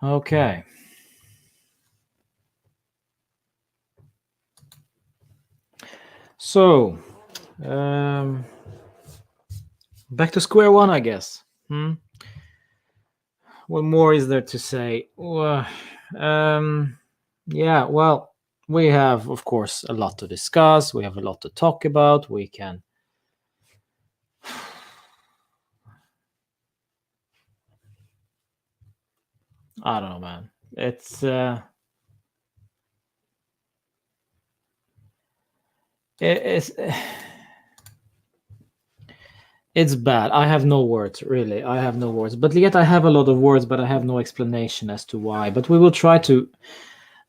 Okay. So, back to square one, I guess. What more is there to say? Yeah, well, we have, of course, a lot to discuss. We have a lot to talk about. We can. I don't know, man. It's bad. I have no words, really. I have no words. But yet I have a lot of words, but I have no explanation as to why. But we will try to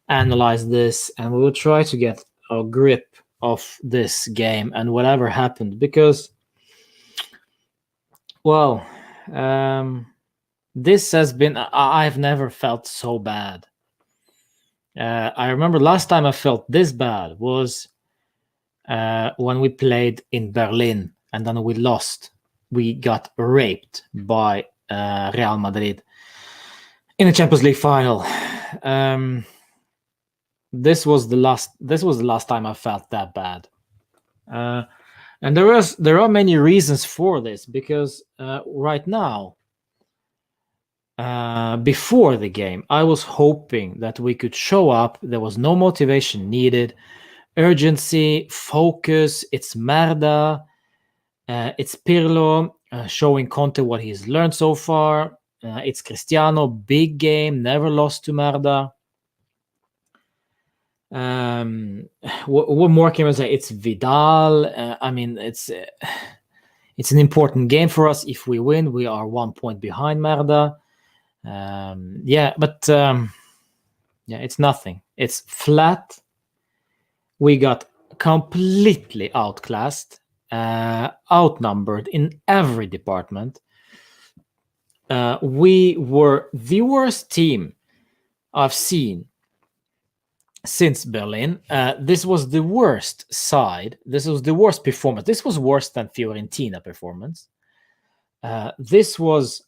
analyze this and we will try to get a grip of this game and whatever happened because, well, this has been. I've never felt so bad. I remember last time I felt this bad was when we played in Berlin and then we lost. We got raped by Real Madrid in the Champions League final. This was the last time I felt that bad. And there are many reasons for this because right now, before the game, I was hoping that we could show up. There was no motivation needed, urgency, focus. It's Merda, it's Pirlo showing Conte what he's learned so far. It's Cristiano, big game, never lost to Merda. What more can I say? It's Vidal. I mean, it's an important game for us. If we win, we are 1 point behind Merda. It's nothing. It's flat. We got completely outclassed, outnumbered in every department. We were the worst team I've seen since Berlin. This was the worst side. This was the worst performance. This was worse than Fiorentina performance. This was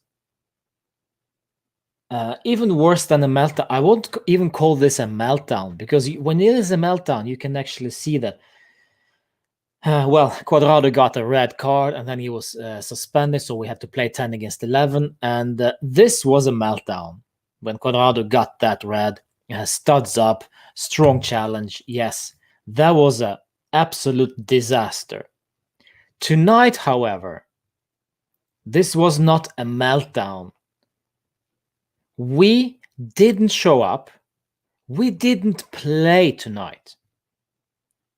even worse than a meltdown. I won't even call this a meltdown because when it is a meltdown, you can actually see that. Cuadrado got a red card and then he was suspended, so we had to play 10 against 11. And this was a meltdown when Cuadrado got that red. Studs up, strong challenge. Yes, that was an absolute disaster. Tonight, however, this was not a meltdown. We didn't show up. We didn't play tonight.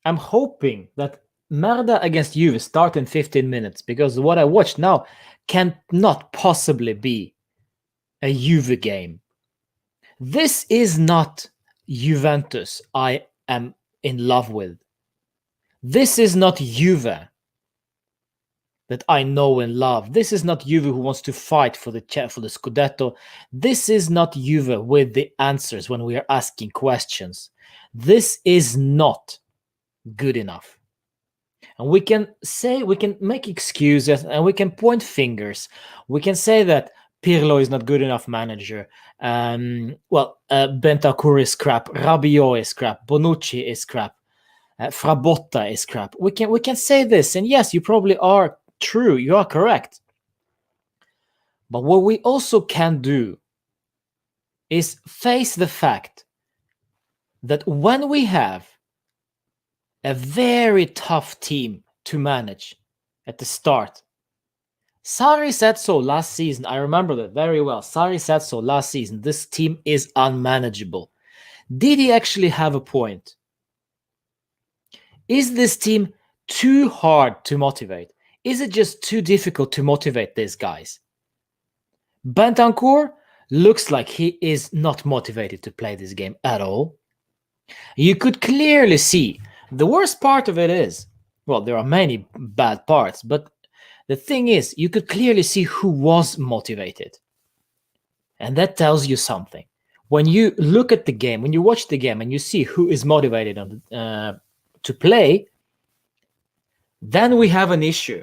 I'm hoping that Merda against Juve start in 15 minutes because what I watched now cannot possibly be a Juve game. This is not Juventus I am in love with. This is not Juve that I know and love. This is not Juve who wants to fight for the Scudetto. This is not Juve with the answers when we are asking questions. This is not good enough. And we can make excuses and we can point fingers. We can say that Pirlo is not good enough manager. Bentancur is crap. Rabiot is crap. Bonucci is crap. Frabotta is crap. We can say this, and yes, you probably are true. You are correct. But what we also can do is face the fact that when we have a very tough team to manage at the start. Sarri said so last season. I remember that very well. Sarri said so last season. This team is unmanageable. Did he actually have a point? Is this team too hard to motivate? Is it just too difficult to motivate these guys? Bentancur looks like he is not motivated to play this game at all. You could clearly see the worst part of it is, well, there are many bad parts, but The thing is, you could clearly see who was motivated. And that tells you something. When you look at the game, when you watch the game and you see who is motivated to play, then we have an issue.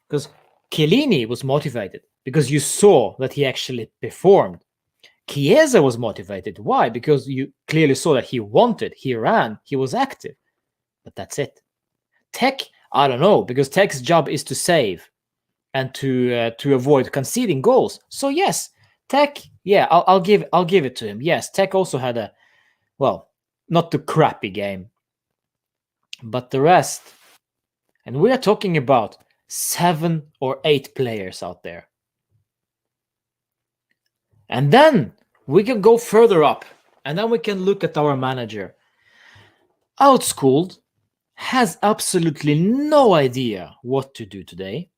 Because Chiellini was motivated because you saw that he actually performed. Chiesa was motivated. Why? Because you clearly saw that he wanted, he ran, he was active. But that's it. Tech, I don't know, because Tech's job is to save and to avoid conceding goals. So yes, Tech, yeah, I'll give it to him. Yes, Tech also had a, well, not the crappy game, but the rest. And we are talking about 7 or 8 players out there. And then we can go further up, and then we can look at our manager. Outschooled, has absolutely no idea what to do today.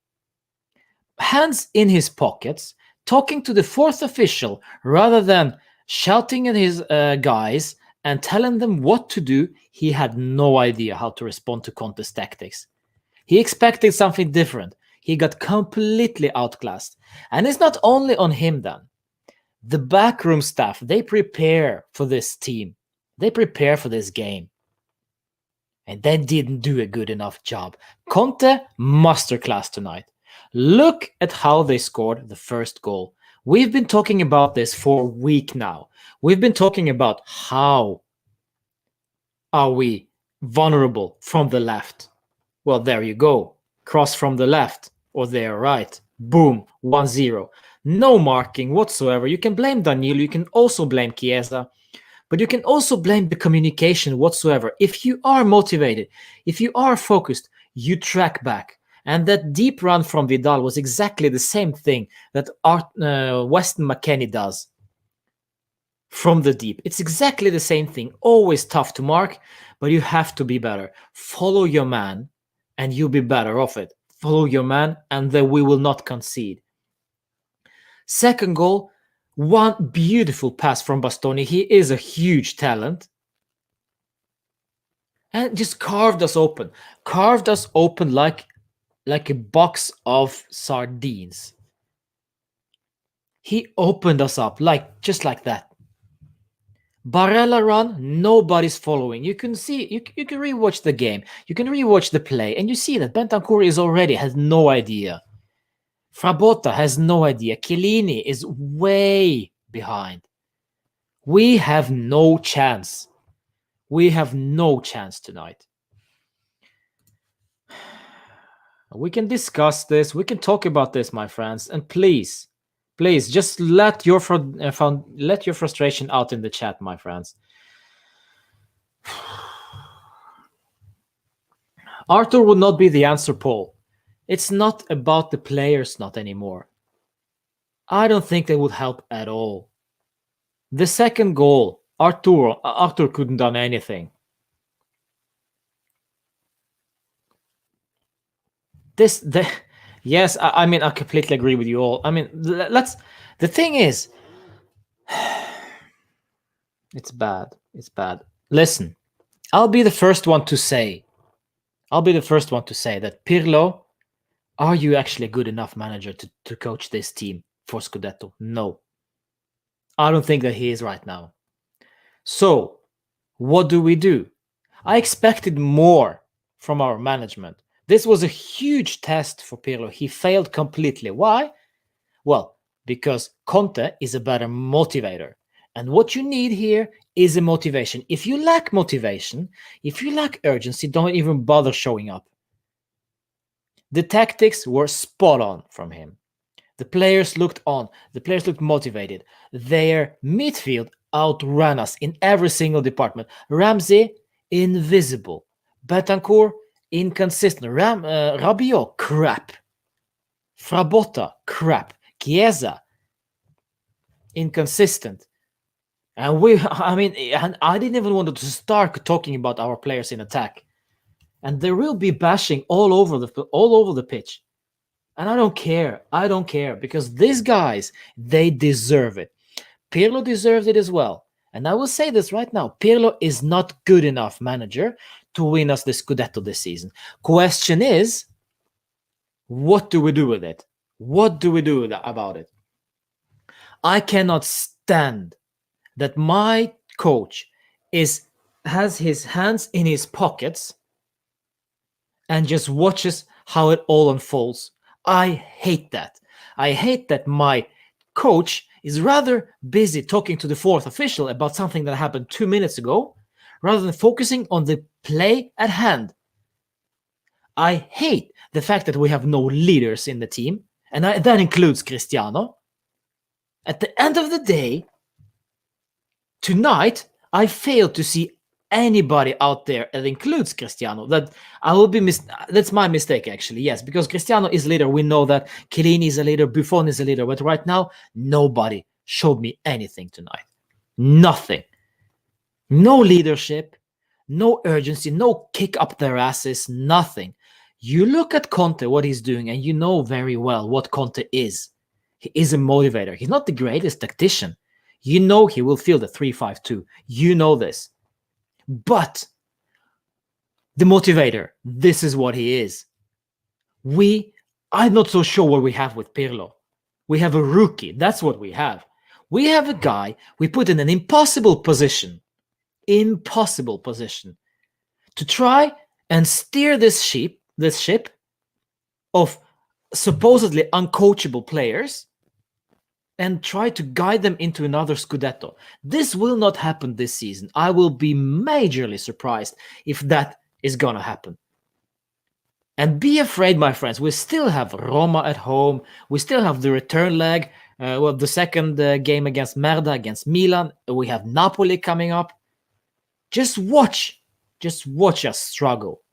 Hands in his pockets, talking to the fourth official rather than shouting at his guys and telling them what to do. He had no idea how to respond to Conte's tactics. He expected something different. He got completely outclassed. And it's not only on him then. The backroom staff, they prepare for this team. They prepare for this game. And they didn't do a good enough job. Conte, masterclass tonight. Look at how they scored the first goal. We've been talking about this for a week now. We've been talking about how are we vulnerable from the left. Well, there you go. Cross from the left or there right. Boom, 1-0. No marking whatsoever. You can blame Danilo. You can also blame Chiesa. But you can also blame the communication whatsoever. If you are motivated, if you are focused, you track back. And that deep run from Vidal was exactly the same thing that Weston McKennie does from the deep. It's exactly the same thing. Always tough to mark, but you have to be better. Follow your man, and you'll be better off it. Follow your man, and then we will not concede. Second goal, one beautiful pass from Bastoni. He is a huge talent. And just carved us open. Carved us open like a box of sardines. He opened us up just like that. Barella run, nobody's following. You can see, you can rewatch the game. You can rewatch the play, and you see that Bentancur has no idea. Frabotta has no idea. Chiellini is way behind. We have no chance. We have no chance tonight. We can discuss this. We can talk about this, my friends. And please, just let your frustration out in the chat, my friends. Arthur would not be the answer, Paul. It's not about the players not anymore. I don't think they would help at all. The second goal, Arthur couldn't done anything. Yes, I mean, I completely agree with you all. I mean, the thing is, it's bad. It's bad. Listen, I'll be the first one to say that Pirlo, are you actually a good enough manager to coach this team for Scudetto? No. I don't think that he is right now. So, what do? I expected more from our management. This was a huge test for Pirlo. He failed completely. Why? Well, because Conte is a better motivator. And what you need here is a motivation. If you lack motivation, if you lack urgency, don't even bother showing up. The tactics were spot on from him. The players looked on. The players looked motivated. Their midfield outran us in every single department. Ramsey, invisible. Bentancur, inconsistent. Rabiot, crap. Frabotta, crap. Chiesa, inconsistent. And I didn't even want to start talking about our players in attack. And there will be bashing all over the pitch. And I don't care because these guys, they deserve it. Pirlo deserved it as well. And I will say this right now. Pirlo is not good enough manager to win us the Scudetto this season. Question is, What do we do with it? What do we do about it? I cannot stand that my coach has his hands in his pockets and just watches how it all unfolds. I hate that. I hate that my coach is rather busy talking to the fourth official about something that happened 2 minutes ago rather than focusing on the play at hand. I hate the fact that we have no leaders in the team, and that includes Cristiano. At the end of the day, tonight, I failed to see anybody out there that includes Cristiano. That I will be that's my mistake, actually. Yes, because Cristiano is a leader. We know that Chiellini is a leader, Buffon is a leader, but right now, nobody showed me anything tonight. Nothing. No leadership, no urgency, no kick up their asses, nothing. You look at Conte, what he's doing, and you know very well what Conte is. He is a motivator. He's not the greatest tactician. You know he will field a 3-5-2. You know this. But the motivator, this is what he is. I'm not so sure what we have with Pirlo. We have a rookie. That's what we have. We have a guy we put in an impossible position to try and steer this ship of supposedly uncoachable players and try to guide them into another Scudetto. This will not happen this season. I will be majorly surprised if that is gonna happen. And be afraid, my friends. We still have Roma at home. We still have the return leg. The second game against Merda, against Milan. We have Napoli coming up. Just watch us struggle.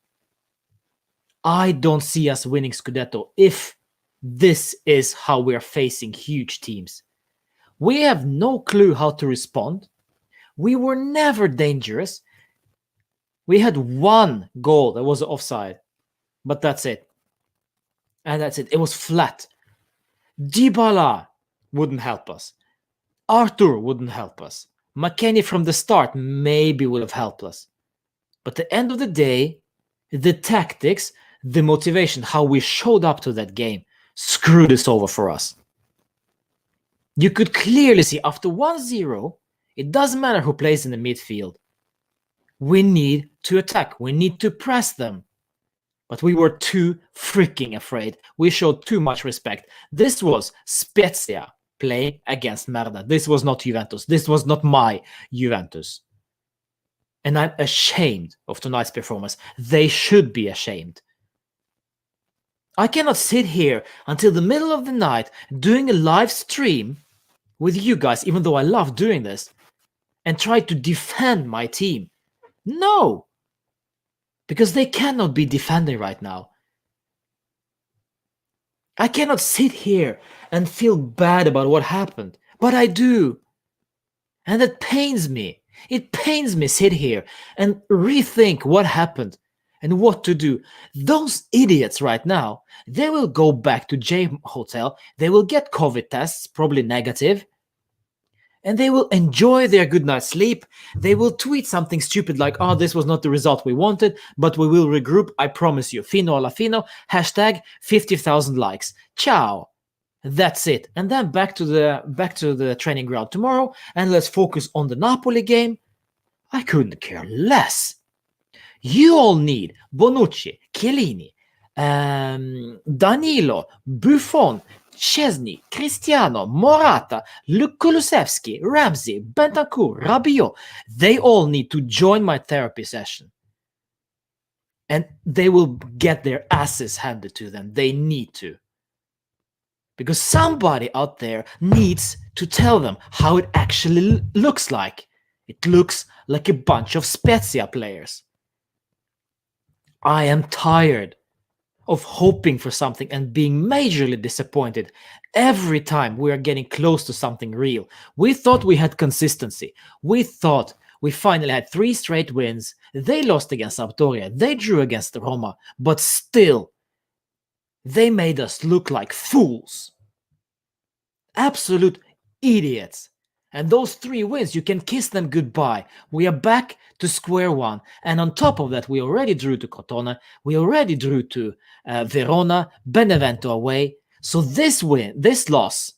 I don't see us winning Scudetto if this is how we're facing huge teams. We have no clue how to respond. We were never dangerous. We had one goal that was offside, but that's it. And that's it. It was flat. Dybala wouldn't help us. Arthur wouldn't help us. McKennie from the start maybe would have helped us. But at the end of the day, the tactics, the motivation, how we showed up to that game, screwed this over for us. You could clearly see after 1-0, it doesn't matter who plays in the midfield. We need to attack. We need to press them. But we were too freaking afraid. We showed too much respect. This was Spezia playing against Merda. This was not Juventus. This was not my Juventus. And I'm ashamed of tonight's performance. They should be ashamed. I cannot sit here until the middle of the night doing a live stream with you guys, even though I love doing this, and try to defend my team. No! Because they cannot be defending right now. I cannot sit here and feel bad about what happened, but I do. And it pains me. It pains me sit here and rethink what happened and what to do. Those idiots right now, they will go back to J Hotel, they will get COVID tests, probably negative, and they will enjoy their good night's sleep. They will tweet something stupid like, oh, this was not the result we wanted, but we will regroup, I promise you. Fino alla fino, hashtag 50,000 likes. Ciao. That's it. And then back to the training ground tomorrow, and let's focus on the Napoli game. I couldn't care less. You all need Bonucci, Chiellini, Danilo, Buffon, Szczesny, Cristiano, Morata, Kulusevski, Ramsey, Bentancur, Rabiot. They all need to join my therapy session. And they will get their asses handed to them. They need to. Because somebody out there needs to tell them how it actually looks like. It looks like a bunch of Spezia players. I am tired of hoping for something and being majorly disappointed every time we are getting close to something real. We thought we had consistency. We thought we finally had 3 straight wins. They lost against Sampdoria. They drew against Roma. But still, they made us look like fools. Absolute idiots. And those 3 wins, you can kiss them goodbye. We are back to square one. And on top of that, we already drew to Crotone. We already drew to Verona, Benevento away. So this loss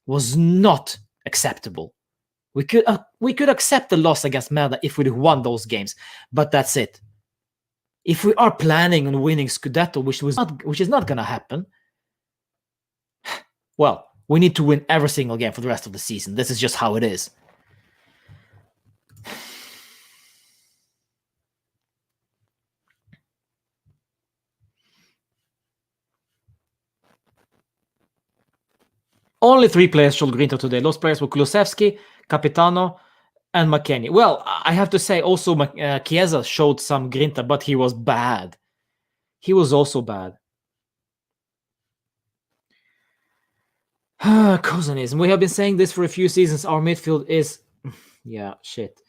was not acceptable. We could accept the loss against Merda if we'd won those games, but that's it. If we are planning on winning Scudetto, which is not going to happen, well, we need to win every single game for the rest of the season. This is just how it is. Only 3 players showed Grinta today. Those players were Kulusevski, Capitano, and McKennie. Well, I have to say also Chiesa showed some Grinta, but he was bad. He was also bad. Cousinism. We have been saying this for a few seasons. Our midfield is... yeah, shit.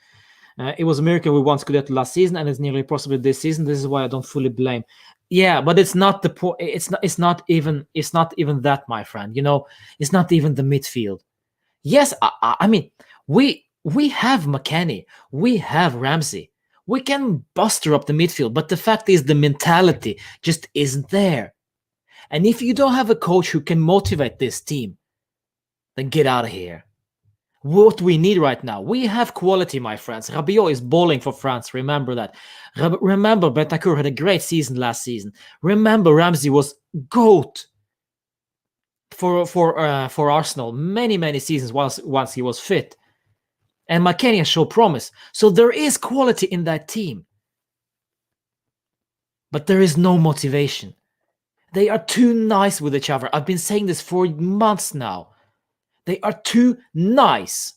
It was a miracle we won Scudetto last season, and it's nearly possible this season. This is why I don't fully blame. Yeah, but it's not the point. It's not even that, my friend. It's not even the midfield. Yes, I mean, we have McKennie, we have Ramsey, we can buster up the midfield, but the fact is the mentality just isn't there. And if you don't have a coach who can motivate this team, then get out of here. What we need right now, we have quality, my friends. Rabiot is balling for France. Remember that. Remember, Bentancur had a great season last season. Remember, Ramsey was GOAT for Arsenal many seasons once he was fit. And McKennie showed promise. So there is quality in that team. But there is no motivation. They are too nice with each other. I've been saying this for months now. They are too nice.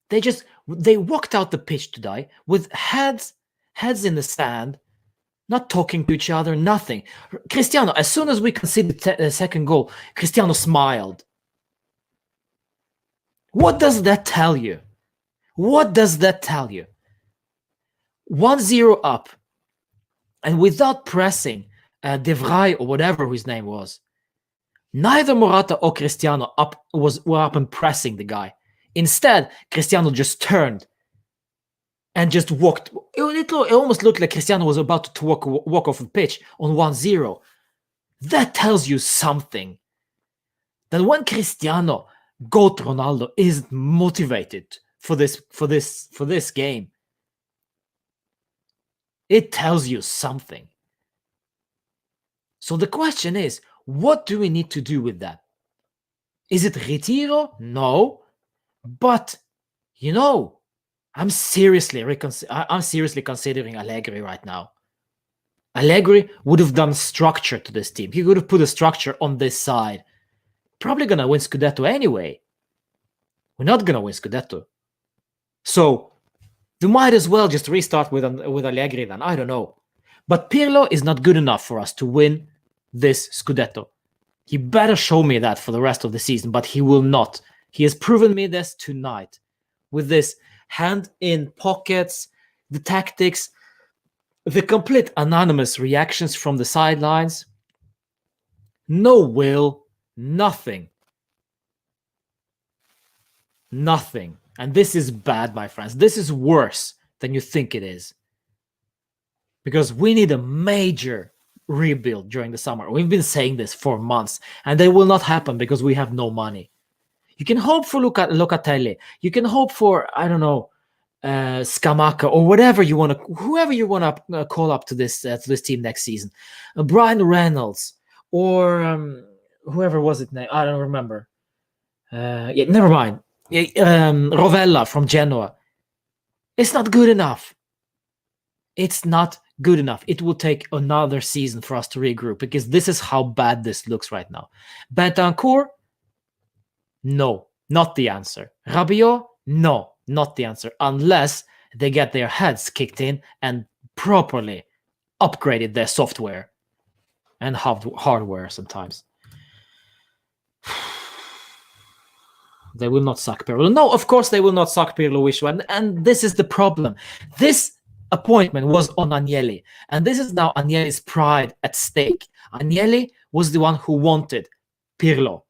They walked out the pitch today with heads in the sand, not talking to each other, nothing. Cristiano, as soon as we conceded the second goal, Cristiano smiled. What does that tell you? What does that tell you? 1-0 up, and without pressing De Vrij or whatever his name was, neither Morata or Cristiano were up and pressing the guy. Instead, Cristiano just turned and just walked. It almost looked like Cristiano was about to walk off the pitch on 1-0. That tells you something. That when Cristiano, GOAT Ronaldo, isn't motivated for this game, it tells you something. So the question is, what do we need to do with that? Is it retiro? No. But, I'm seriously considering Allegri right now. Allegri would have done structure to this team. He would have put a structure on this side. Probably going to win Scudetto anyway. We're not going to win Scudetto. So, you might as well just restart with Allegri then. I don't know. But Pirlo is not good enough for us to win this Scudetto. He better show me that for the rest of the season, but he will not. He has proven me this tonight with this hand in pockets, the tactics, the complete anonymous reactions from the sidelines. No will, nothing. Nothing. And this is bad, my friends. This is worse than you think it is. Because we need a major rebuild during the summer. We've been saying this for months, and they will not happen because we have no money. You can hope for Locatelli. You can hope for, I don't know, Scamacca or whoever you want to call up to this team next season. Brian Reynolds or whoever was it name. I don't remember. Never mind. Rovella from Genoa. It's not good enough. It's not good enough. It will take another season for us to regroup because this is how bad this looks right now. Bentancur? No, not the answer. Rabiot? No, not the answer. Unless they get their heads kicked in and properly upgraded their software and hardware sometimes. They will not suck Pirlo. No, of course they will not suck Pirlo Wishwa. And this is the problem. This appointment was on Agnelli. And this is now Agnelli's pride at stake. Agnelli was the one who wanted Pirlo.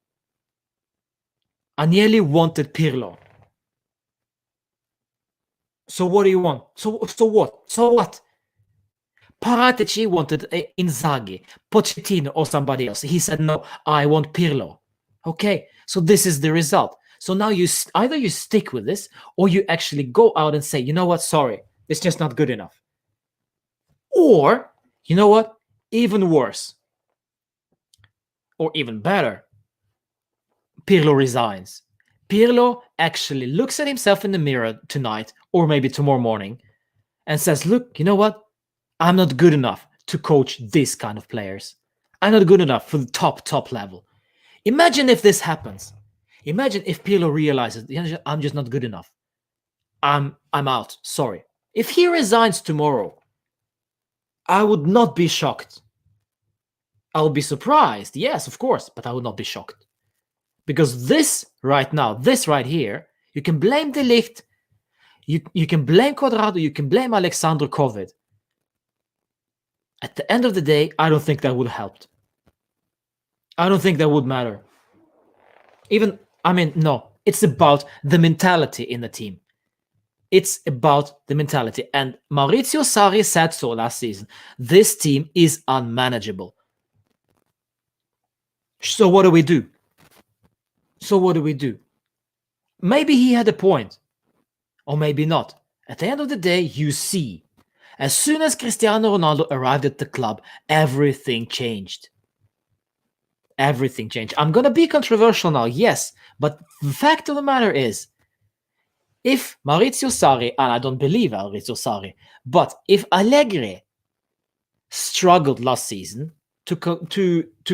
Agnelli wanted Pirlo. So what do you want? So what? So what? Paratici wanted Inzaghi, Pochettino, or somebody else. He said, no, I want Pirlo. Okay, so this is the result. So now either you stick with this or you actually go out and say, you know what, sorry, it's just not good enough. Or, you know what, even worse, or even better, Pirlo resigns. Pirlo actually looks at himself in the mirror tonight or maybe tomorrow morning and says, look, you know what, I'm not good enough to coach this kind of players. I'm not good enough for the top level. Imagine if this happens. Imagine if Pirlo realizes, I'm just not good enough. I'm out. Sorry. If he resigns tomorrow, I would not be shocked. I would be surprised, yes, of course, but I would not be shocked. Because this right now, this right here, you can blame De Ligt, you can blame Quadrado, you can blame Alexander Kovid. At the end of the day, I don't think that would have helped. I don't think that would matter. No, it's about the mentality in the team. It's about the mentality. And Maurizio Sarri said so last season. This team is unmanageable. So what do we do? Maybe he had a point. Or maybe not. At the end of the day, you see, as soon as Cristiano Ronaldo arrived at the club, everything changed. Everything changed. I'm going to be controversial now, yes. But the fact of the matter is, if Maurizio Sarri, and I don't believe Maurizio Sarri, but if Allegri struggled last season to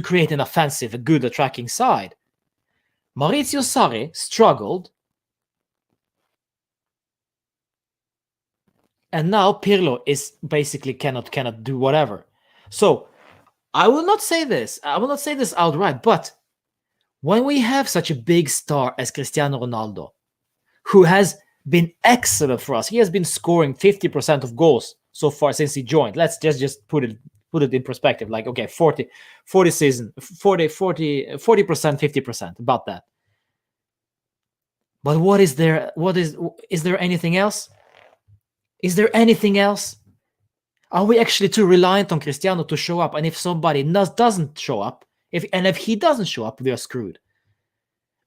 create an offensive, a good attacking side, Maurizio Sarri struggled, and now Pirlo is basically cannot do whatever. So I will not say this outright, but when we have such a big star as Cristiano Ronaldo, who has been excellent for us, he has been scoring 50% of goals so far since he joined. Let's just put it in perspective. Like, okay, 40 season, 40%, 50%, about that. But what is there? Is there anything else? Is there anything else? Are we actually too reliant on Cristiano to show up? And if somebody doesn't show up, if he doesn't show up, we are screwed.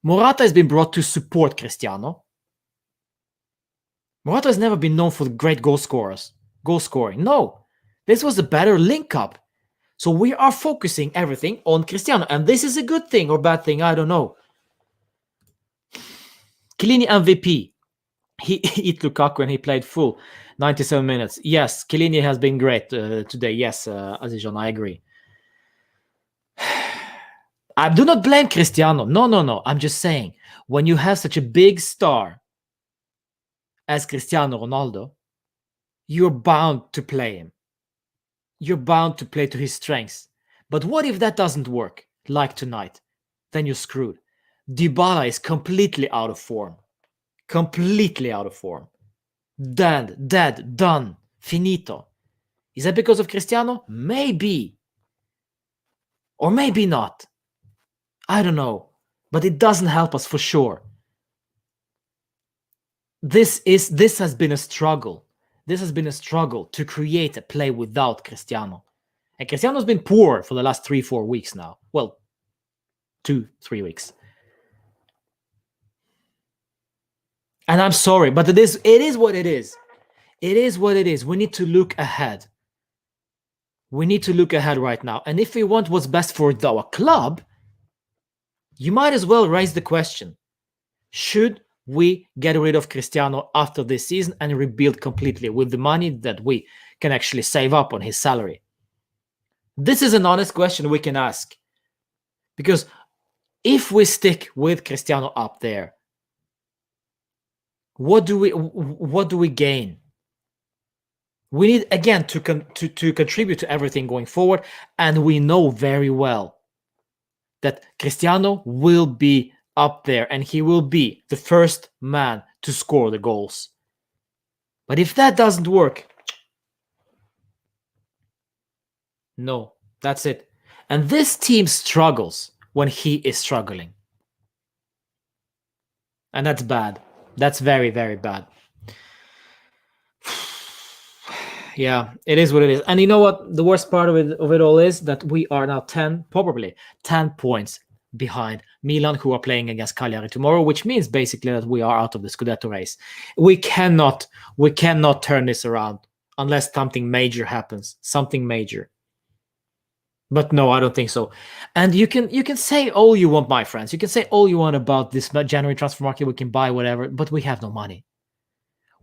Morata has been brought to support Cristiano. Morata has never been known for great goal scoring. No, this was a better link up. So we are focusing everything on Cristiano. And this is a good thing or bad thing, I don't know. Chiellini MVP. He hit Lukaku and he played full 97 minutes. Yes, Chiellini has been great today. Yes, Azijon, I agree. I do not blame Cristiano. No. I'm just saying, when you have such a big star as Cristiano Ronaldo, you're bound to play him. You're bound to play to his strengths. But what if that doesn't work, like tonight? Then you're screwed. Dybala is completely out of form. Completely out of form. Dead, done, finito. Is that because of Cristiano? Maybe. Or maybe not. I don't know. But it doesn't help us for sure. This has been a struggle. This has been a struggle to create a play without Cristiano. And Cristiano's been poor for the last 3-4 weeks now. Well, 2-3 weeks. And I'm sorry, but it is what it is. It is what it is. We need to look ahead. We need to look ahead right now. And if we want what's best for our club, you might as well raise the question. Should we get rid of Cristiano after this season and rebuild completely with the money that we can actually save up on his salary? This is an honest question we can ask. Because if we stick with Cristiano up there, what do we gain? We need, again, to contribute to everything going forward. And we know very well that Cristiano will be up there and he will be the first man to score the goals. But if that doesn't work, no, that's it. And this team struggles when he is struggling. And that's bad. That's very, very bad. Yeah, it is what it is. And you know what? The worst part of it all is that we are now probably 10 points behind Milan, who are playing against Cagliari tomorrow, which means basically that we are out of the Scudetto race. We cannot turn this around unless something major happens. Something major. But no, I don't think so. And you can say all you want, my friends. You can say all you want about this January transfer market. We can buy whatever, but we have no money.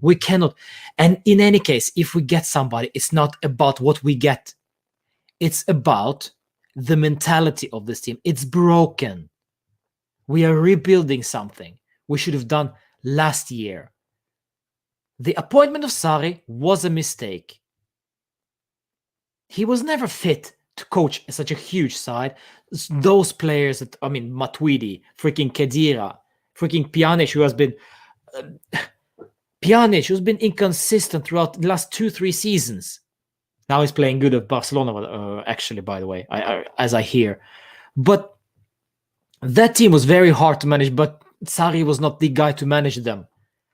We cannot. And in any case, if we get somebody, it's not about what we get. It's about the mentality of this team. It's broken. We are rebuilding something we should have done last year. The appointment of Sarri was a mistake. He was never fit to coach such a huge side. Those players that, Matuidi, freaking Khedira, freaking Pjanic, who has been Pjanic, who's been inconsistent throughout the last 2-3 seasons. Now he's playing good at Barcelona, actually, by the way, as I hear. But that team was very hard to manage, but Sarri was not the guy to manage them.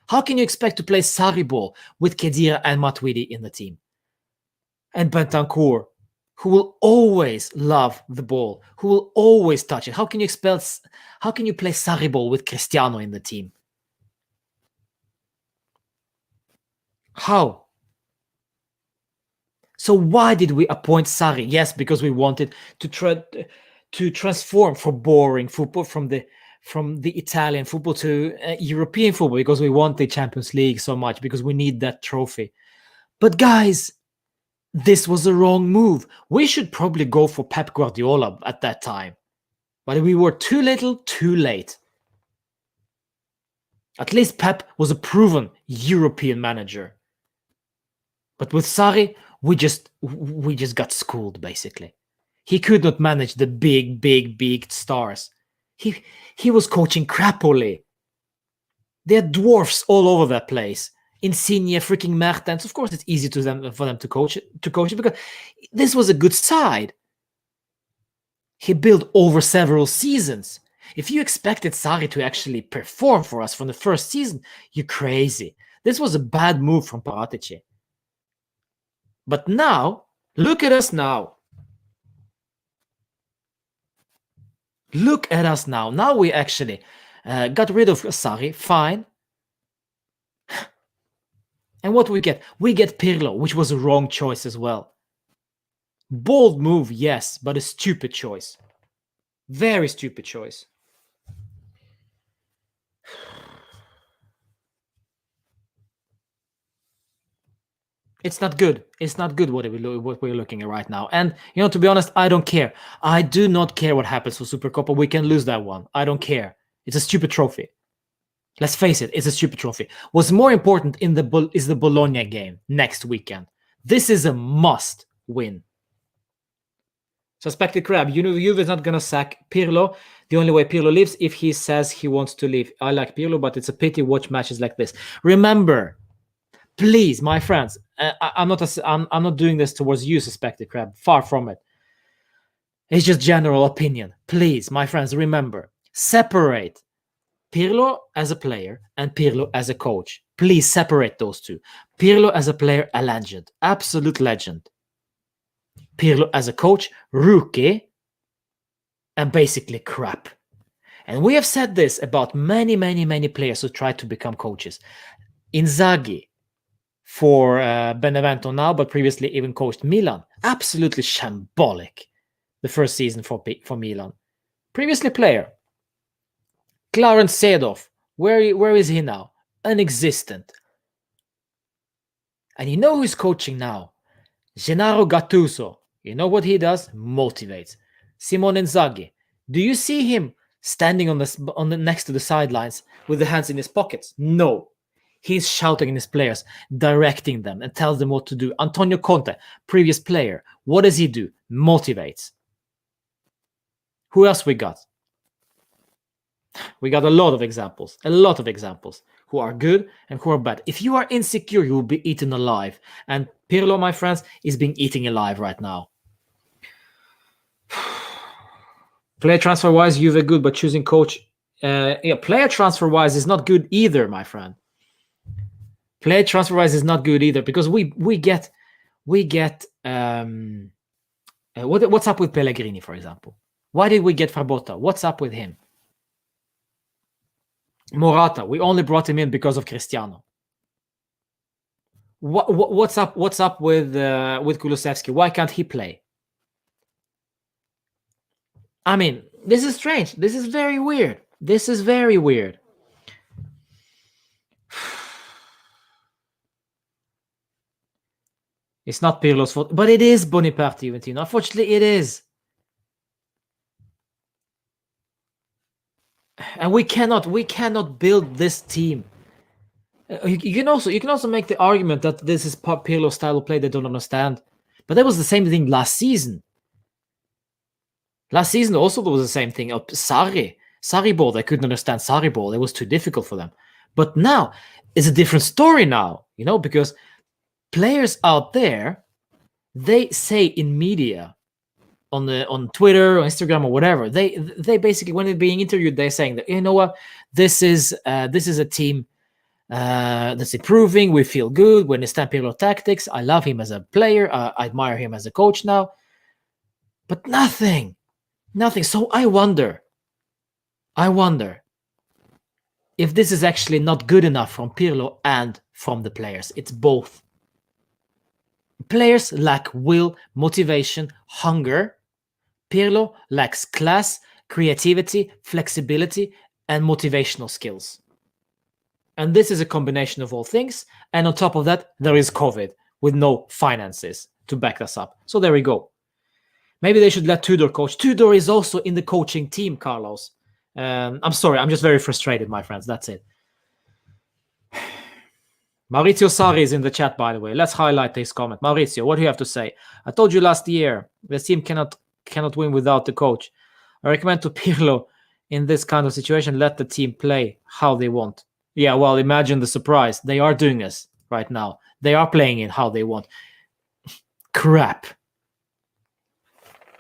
How can you expect to play Sarri ball with Khedira and Matuidi in the team? And Bentancur, who will always love the ball, who will always touch it. How can you play Sarri ball with Cristiano in the team? How? So why did we appoint Sarri? Yes, because we wanted to transform from boring football from the Italian football to European football, because we want the Champions League so much, because we need that trophy. But guys, this was a wrong move. We should probably go for Pep Guardiola at that time. But we were too little, too late. At least Pep was a proven European manager. But with Sarri, we just got schooled, basically. He could not manage the big stars. He was coaching crappily. There are dwarfs all over that place. Insigne, freaking Mertens. Of course, it's easy for them to coach it because this was a good side. He built over several seasons. If you expected Sarri to actually perform for us from the first season, you're crazy. This was a bad move from Paratici. But now, look at us now. Look at us now. Now we actually got rid of Sarri. Fine. And what we get? We get Pirlo, which was a wrong choice as well. Bold move, yes, but a stupid choice. Very stupid choice. It's not good. It's not good what we're looking at right now. And, to be honest, I don't care. I do not care what happens for Supercoppa. We can lose that one. I don't care. It's a stupid trophy. Let's face it, it's a stupid trophy. What's more important is the Bologna game next weekend. This is a must win. Suspected crab. Juve is not going to sack Pirlo. The only way Pirlo leaves if he says he wants to leave. I like Pirlo, but it's a pity watch matches like this. Remember, please, my friends, I'm not doing this towards you, Suspected crab. Far from it. It's just general opinion. Please, my friends, remember, separate Pirlo as a player and Pirlo as a coach. Please separate those two. Pirlo as a player, a legend. Absolute legend. Pirlo as a coach, rookie, and basically crap. And we have said this about many players who try to become coaches. Inzaghi for Benevento now, but previously even coached Milan. Absolutely shambolic the first season for Milan. Previously player. Clarence Seedorf, where is he now? Non-existent. And you know who's coaching now? Gennaro Gattuso. You know what he does? Motivates. Simone Inzaghi. Do you see him standing on the next to the sidelines with the hands in his pockets? No. He's shouting at his players, directing them, and tells them what to do. Antonio Conte, previous player. What does he do? Motivates. Who else we got? We got a lot of examples who are good and who are bad. If you are insecure, you will be eaten alive. And Pirlo, my friends, is being eaten alive right now. Player transfer-wise, Juve good, but choosing coach player transfer wise is not good either, my friend. Player transfer wise is not good either, because we get what's up with Pellegrini, for example? Why did we get Fabota? What's up with him? Morata, we only brought him in because of Cristiano. What's up with Kulusevski? Why can't he play? I mean, this is strange. This is very weird. This is very weird. It's not Pirlo's fault, but it is Boniparti, Juventino. Unfortunately, it is. And we cannot build this team. You can also make the argument that this is Pirlo's style of play they don't understand. But that was the same thing last season. Last season also there was the same thing. Sarri ball, they couldn't understand Sarri ball. It was too difficult for them. But now it's a different story now, because players out there, they say in media, on Twitter or Instagram or whatever, they basically, when they're being interviewed, they're saying that, you know what, this is a team that's improving. We feel good. We understand Pirlo tactics. I love him as a player. I admire him as a coach now. But nothing. So I wonder if this is actually not good enough from Pirlo and from the players. It's both. Players lack will, motivation, hunger. Pirlo lacks class, creativity, flexibility, and motivational skills. And this is a combination of all things. And on top of that, there is COVID with no finances to back us up. So there we go. Maybe they should let Tudor coach. Tudor is also in the coaching team, Carlos. I'm sorry. I'm just very frustrated, my friends. That's it. Maurizio Sarri is in the chat, by the way. Let's highlight his comment. Maurizio, what do you have to say? I told you last year, the team cannot win without the coach. I recommend to Pirlo, in this kind of situation, let the team play how they want. Yeah, well, imagine the surprise. They are doing this right now. They are playing it how they want. Crap.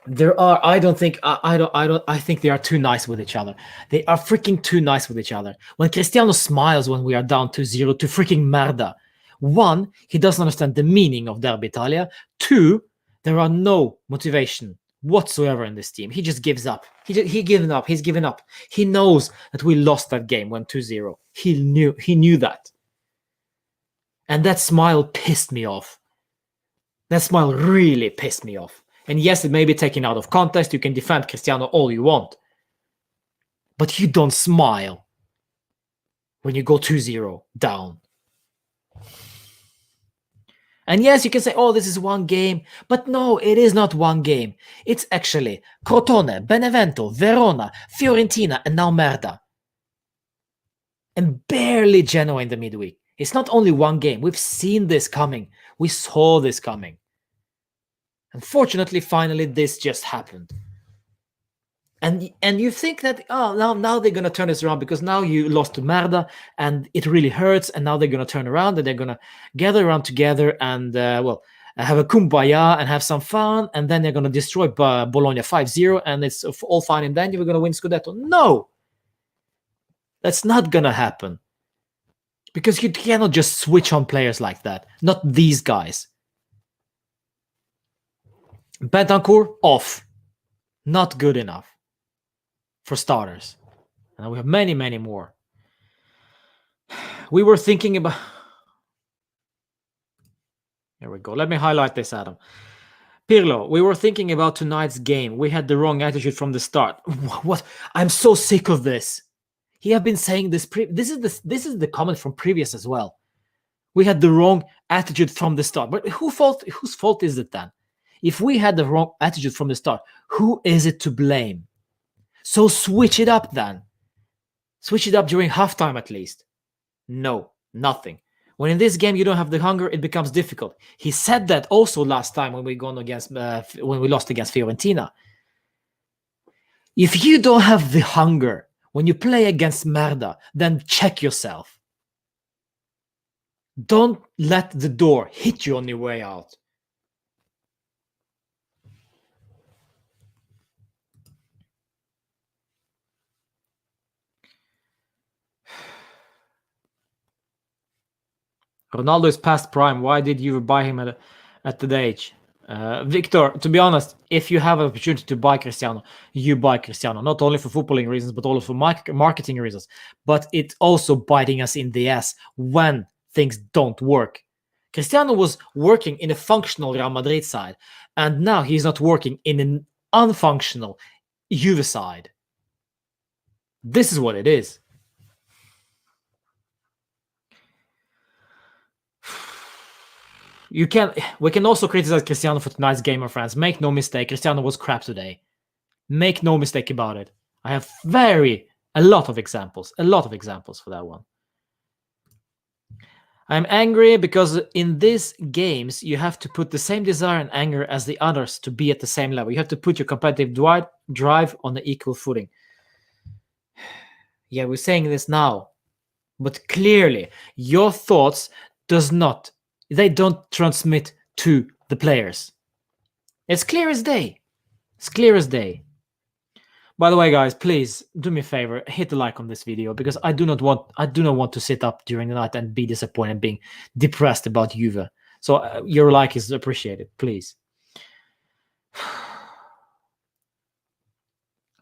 I think they are too nice with each other. They are freaking too nice with each other. When Cristiano smiles when we are down 2-0 to freaking merda. 1, he doesn't understand the meaning of Derby Italia. 2, there are no motivation whatsoever in this team. He just gives up. He's given up. He knows that we lost that game when 2-0. He knew that. And that smile pissed me off. That smile really pissed me off. And yes, it may be taken out of context. You can defend Cristiano all you want. But you don't smile when you go 2-0 down. And yes, you can say, oh, this is one game. But no, it is not one game. It's actually Crotone, Benevento, Verona, Fiorentina, and now Merda. And barely Genoa in the midweek. It's not only one game. We've seen this coming. We saw this coming. Unfortunately, finally, this just happened. And you think that, now they're going to turn this around because now you lost to Merda and it really hurts, and now they're going to turn around and they're going to gather around together and, have a kumbaya and have some fun, and then they're going to destroy Bologna 5-0 and it's all fine, and then you're going to win Scudetto. No! That's not going to happen. Because you cannot just switch on players like that. Not these guys. Bentancur, off. Not good enough. For starters. And we have many, many more. We were thinking about... There we go. Let me highlight this, Adam. Pirlo, we were thinking about tonight's game. We had the wrong attitude from the start. What? I'm so sick of this. He have been saying this. This is the comment from previous as well. We had the wrong attitude from the start. But whose fault is it then? If we had the wrong attitude from the start, who is it to blame? So switch it up then. Switch it up during halftime at least. No, nothing. When in this game you don't have the hunger, it becomes difficult. He said that also last time when we lost against Fiorentina. If you don't have the hunger when you play against Merda, then check yourself. Don't let the door hit you on your way out. Ronaldo is past prime. Why did you buy him at that age? Victor, to be honest, if you have an opportunity to buy Cristiano, you buy Cristiano, not only for footballing reasons, but also for marketing reasons. But it's also biting us in the ass when things don't work. Cristiano was working in a functional Real Madrid side, and now he's not working in an unfunctional Juve side. This is what it is. We can also criticize Cristiano for tonight's game, my friends. Make no mistake, Cristiano was crap today. Make no mistake about it. I have a lot of examples for that one. I'm angry because in these games, you have to put the same desire and anger as the others to be at the same level. You have to put your competitive drive on the equal footing. Yeah, we're saying this now, but clearly your thoughts don't transmit to the players. It's clear as day. It's clear as day. By the way, guys, please do me a favor, hit the like on this video, because I do not want to sit up during the night and be disappointed, being depressed about Juve. So your like is appreciated, please.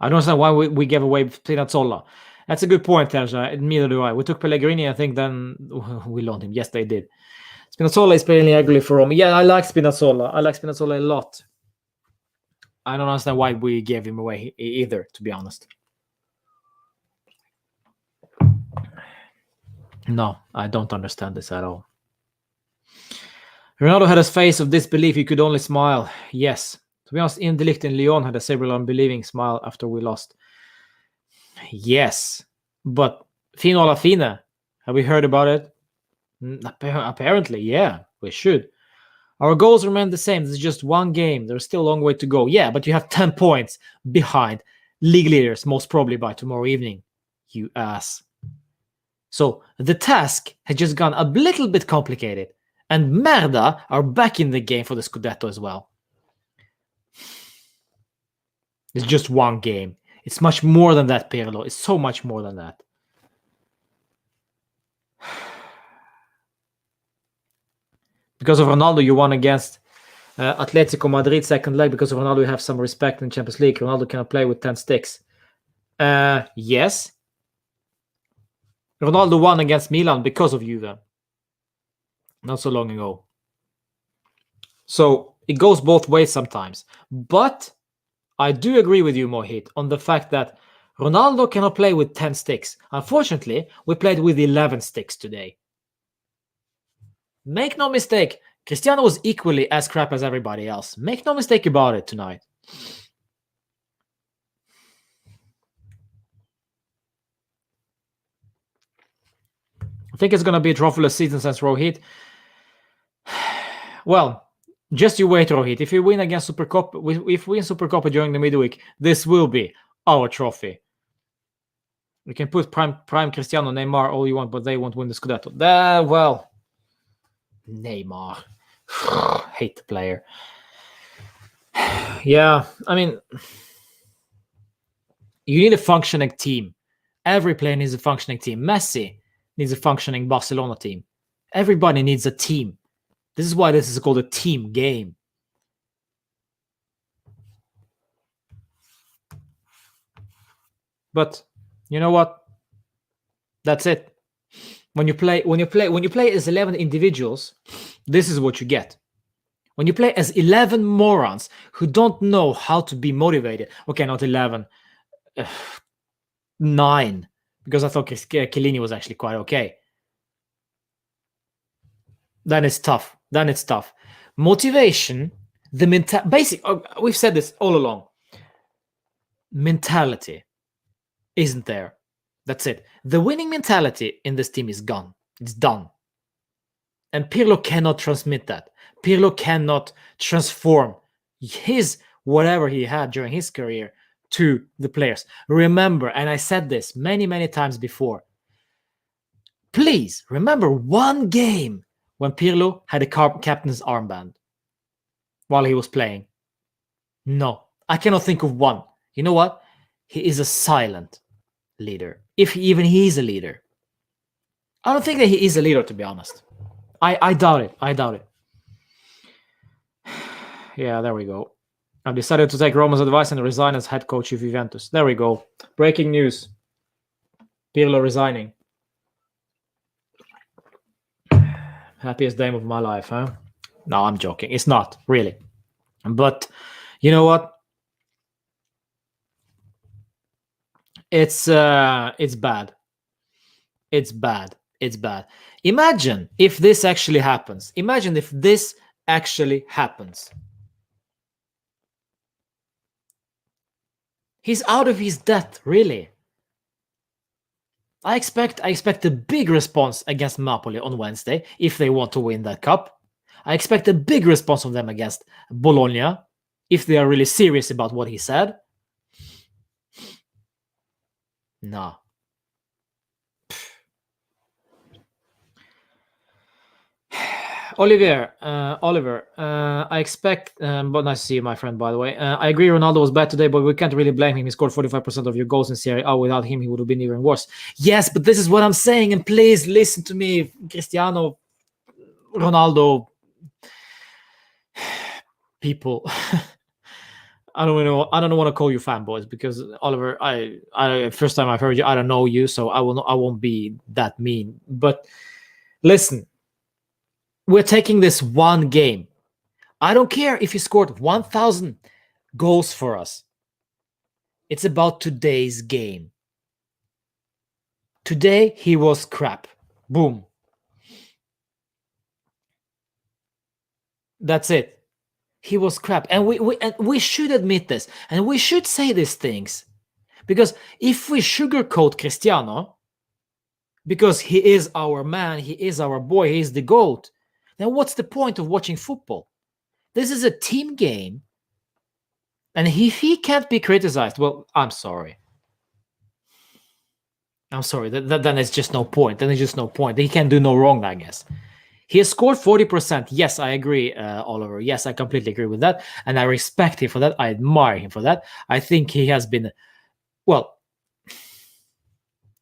I don't understand why we gave away Spinazzola. That's a good point, Terza. Neither do I. We took Pellegrini, I think, then we loaned him. Yes, they did. Spinazzola is playing ugly for Roma. Yeah, I like Spinazzola. I like Spinazzola a lot. I don't understand why we gave him away either, to be honest. No, I don't understand this at all. Ronaldo had a face of disbelief. He could only smile. Yes. To be honest, Ian De Ligt in Lyon had a several unbelieving smile after we lost. Yes. But fino alla fine. Have we heard about it? Apparently, yeah. We should. Our goals remain the same. This is just one game. There's still a long way to go. Yeah, but you have 10 points behind league leaders, most probably by tomorrow evening. You ass. So the task has just gone a little bit complicated. And Merda are back in the game for the Scudetto as well. It's just one game. It's much more than that, Pirlo. It's so much more than that. Because of Ronaldo, you won against Atletico Madrid second leg. Because of Ronaldo, you have some respect in Champions League. Ronaldo cannot play with 10 sticks. Yes. Ronaldo won against Milan because of Juve. Not so long ago. So it goes both ways sometimes. But I do agree with you, Mohit, on the fact that Ronaldo cannot play with 10 sticks. Unfortunately, we played with 11 sticks today. Make no mistake, Cristiano was equally as crap as everybody else. Make no mistake about it tonight. I think it's going to be a trophyless season since Rohit. Well, just you wait, Rohit. If we win against Supercoppa, if we win Supercoppa during the midweek, this will be our trophy. We can put prime Cristiano, Neymar, all you want, but they won't win the Scudetto. Well, Neymar. Hate the player. Yeah, I mean, you need a functioning team. Every player needs a functioning team. Messi needs a functioning Barcelona team. Everybody needs a team. This is why this is called a team game. But you know what? That's it. When you play as 11 individuals, this is what you get. When you play as 11 morons who don't know how to be motivated. Okay, not 11. 9. Because I thought Chiellini was actually quite okay. Then it's tough. Motivation, we've said this all along. Mentality isn't there. That's it. The winning mentality in this team is gone. It's done. And Pirlo cannot transmit that. Pirlo cannot transform his whatever he had during his career to the players. Remember, and I said this many, many times before, please remember one game when Pirlo had a captain's armband while he was playing. No, I cannot think of one. You know what? He is a silent leader. If he is a leader. I don't think that he is a leader, to be honest. I doubt it. I doubt it. Yeah, there we go. I've decided to take Roma's advice and resign as head coach of Juventus. There we go. Breaking news. Pirlo resigning. Happiest day of my life, huh? No, I'm joking. It's not, really. But you know what? It's bad. It's bad. It's bad. Imagine if this actually happens. Imagine if this actually happens. He's out of his depth, really. I expect a big response against Napoli on Wednesday if they want to win that cup. I expect a big response from them against Bologna if they are really serious about what he said. No. Oliver, I expect, but nice to see you, my friend, by the way. I agree Ronaldo was bad today, but we can't really blame him. He scored 45% of your goals in Serie A. Without him, he would have been even worse. Yes, but this is what I'm saying, and please listen to me, Cristiano Ronaldo people. I don't want to call you fanboys because Oliver, I first time I've heard you, I don't know you, so I won't be that mean. But listen, we're taking this one game. I don't care if he scored 1,000 goals for us. It's about today's game. Today he was crap. Boom. That's it. He was crap, and we should admit this, and we should say these things, because if we sugarcoat Cristiano, because he is our man, he is our boy, he is the GOAT, then what's the point of watching football? This is a team game, and if he can't be criticized, well, I'm sorry. Then it's just no point. Then there's just no point. He can do no wrong, I guess. He has scored 40%. Yes, I agree, Oliver. Yes, I completely agree with that. And I respect him for that. I admire him for that. I think he has been, well,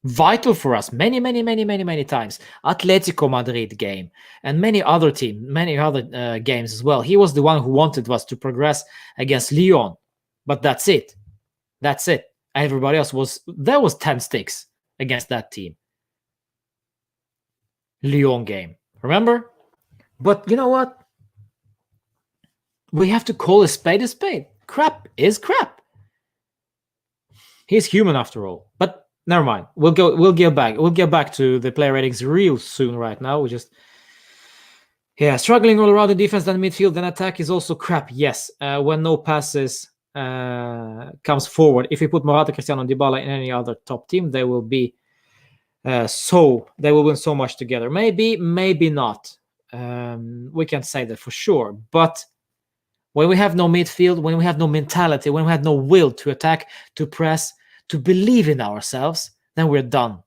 vital for us many times. Atletico Madrid game and many other games as well. He was the one who wanted us to progress against Lyon. But that's it. That's it. Everybody else was 10 sticks against that team. Lyon game. Remember? But you know what? We have to call a spade a spade. Crap is crap. He's human after all. But never mind. We'll get back to the player ratings real soon right now. We just struggling all around in defense, then midfield, then attack is also crap. Yes. When no passes comes forward. If we put Morata, Cristiano, and Dybala in any other top team, they will be they will win so much together. Maybe not. We can't say that for sure. But when we have no midfield, when we have no mentality, when we have no will to attack, to press, to believe in ourselves, then we're done.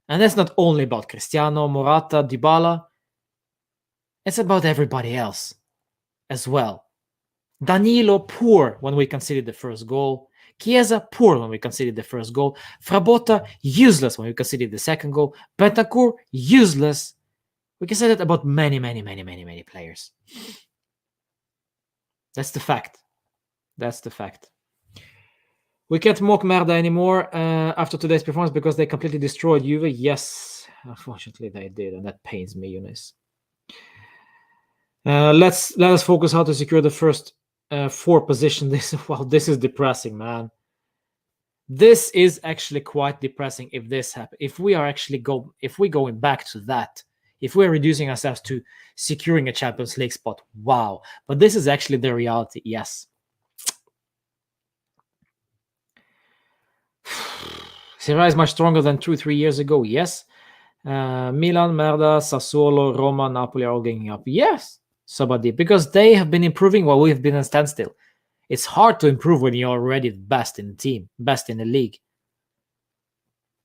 And that's not only about Cristiano, Morata, Dybala. It's about everybody else as well. Danilo, poor when we conceded the first goal. Chiesa, poor when we conceded the first goal. Frabotta, useless when we conceded the second goal. Bentancur, useless. We can say that about many players. That's the fact. We can't mock Merda anymore after today's performance because they completely destroyed Juve. Yes, unfortunately they did, and that pains me, Eunice. Let us focus how to secure the first 4 position. This is depressing, man. This is actually quite depressing if this happens. If we're going back to that, if we're reducing ourselves to securing a Champions League spot, wow. But this is actually the reality, yes. Serie A is much stronger than 2-3 years ago, yes. Milan, Merda, Sassuolo, Roma, Napoli are all getting up. Yes, Sabadi, because they have been improving while we have been in standstill. It's hard to improve when you're already the best in the team, best in the league.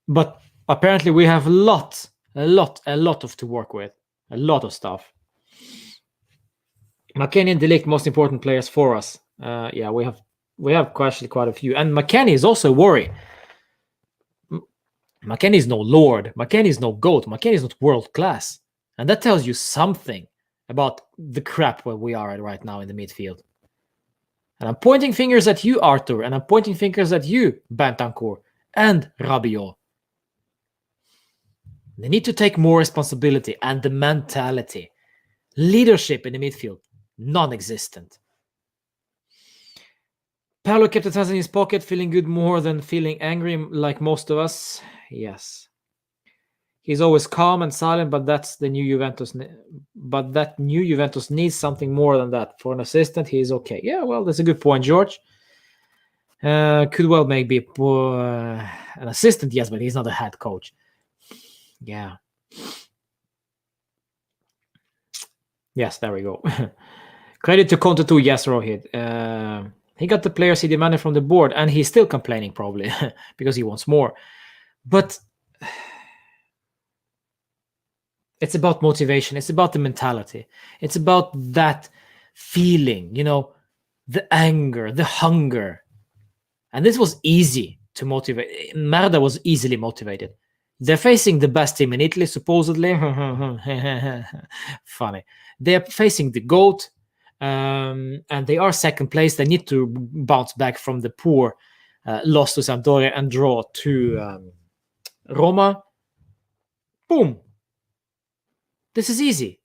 But apparently we have a lot of to work with. A lot of stuff. McKennie and De Ligt, most important players for us. We have actually quite a few. And McKennie is also a worry. McKennie is no lord. McKennie is no GOAT. McKennie is not world class. And that tells you something about the crap where we are at right now in the midfield. And I'm pointing fingers at you, Arthur, and I'm pointing fingers at you, Bentancur, and Rabiot. They need to take more responsibility and the mentality. Leadership in the midfield, non-existent. Paolo kept his hands in his pocket, feeling good more than feeling angry like most of us. Yes. He's always calm and silent, but that's the new Juventus. But that new Juventus needs something more than that. For an assistant, he is okay. Yeah, well, that's a good point, George. Could well maybe an assistant, yes, but he's not a head coach. Yeah. Yes, there we go. Credit to Conte too, yes, Rohit. He got the players he demanded from the board, and he's still complaining probably because he wants more. But it's about motivation. It's about the mentality. It's about that feeling, the anger, the hunger. And this was easy to motivate. Merda was easily motivated. They're facing the best team in Italy, supposedly. Funny. They're facing the GOAT, and they are second place. They need to bounce back from the poor loss to Sampdoria and draw to Roma. Boom. This is easy.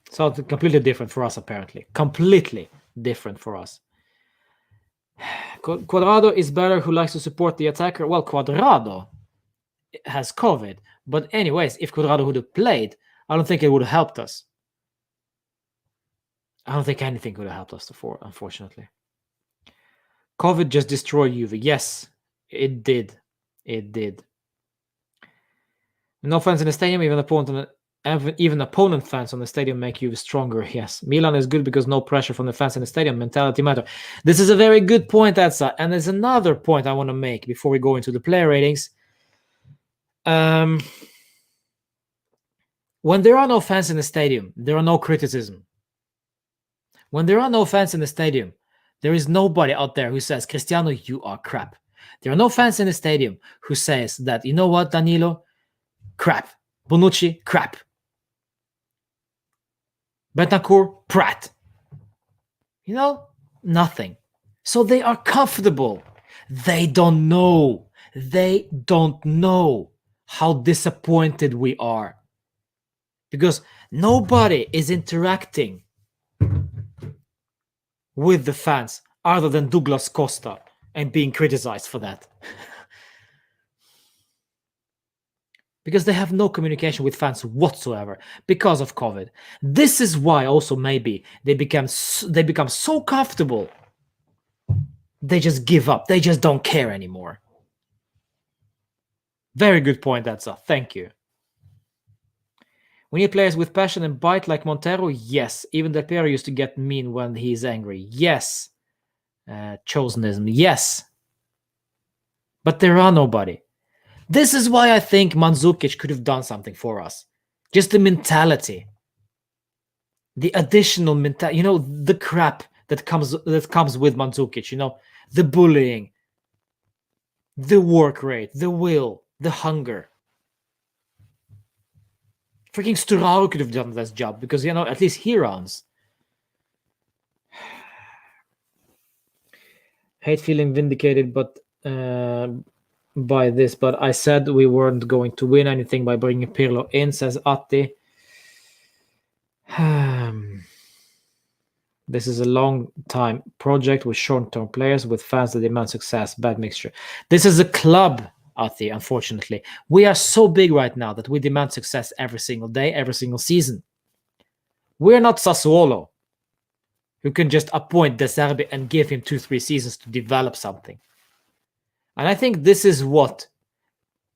So completely different for us, apparently. Completely different for us. Quadrado is better, who likes to support the attacker. Well, Quadrado has COVID. But anyways, if Quadrado would have played, I don't think it would have helped us. I don't think anything could have helped us before, unfortunately. COVID just destroyed Juve. Yes, it did. It did. No fans in the stadium, even opponent fans on the stadium make Juve stronger. Yes, Milan is good because no pressure from the fans in the stadium. Mentality matter. This is a very good point, Edsa. And there's another point I want to make before we go into the player ratings. When there are no fans in the stadium, there are no criticism. When there are no fans in the stadium, there is nobody out there who says, Cristiano, you are crap. There are no fans in the stadium who says that, you know what, Danilo? Crap. Bonucci, crap. Bentancur, prat. Nothing. So they are comfortable. They don't know. They don't know how disappointed we are. Because nobody is interacting with the fans other than Douglas Costa and being criticized for that. Because they have no communication with fans whatsoever because of COVID. This is why also maybe they become so comfortable. They just give up. They just don't care anymore. Very good point, Edsa. Thank you. We need players with passion and bite like Montero. Yes. Even Del Piero used to get mean when he's angry. Yes. Chosenism. Yes. But there are nobody. This is why I think Mandzukic could have done something for us. Just the mentality. The additional mentality. The crap that comes with Mandzukic. The bullying. The work rate. The will. The hunger. Freaking Sturaro could have done this job because, at least he runs. Hate feeling vindicated, but by this, but I said we weren't going to win anything by bringing Pirlo in, says Atti. This is a long-time project with short-term players, with fans that demand success. Bad mixture. This is a club, Atti, unfortunately. We are so big right now that we demand success every single day, every single season. We're not Sassuolo, who can just appoint De Serbi and give him 2-3 seasons to develop something. And I think this is what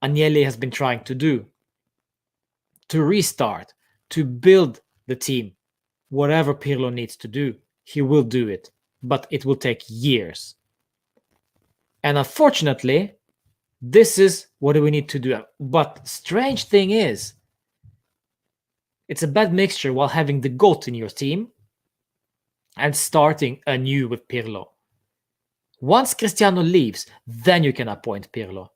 Agnelli has been trying to do. To restart, to build the team. Whatever Pirlo needs to do, he will do it. But it will take years. And unfortunately, this is what we need to do. But strange thing is, it's a bad mixture while having the GOAT in your team and starting anew with Pirlo. Once Cristiano leaves, then you can appoint Pirlo.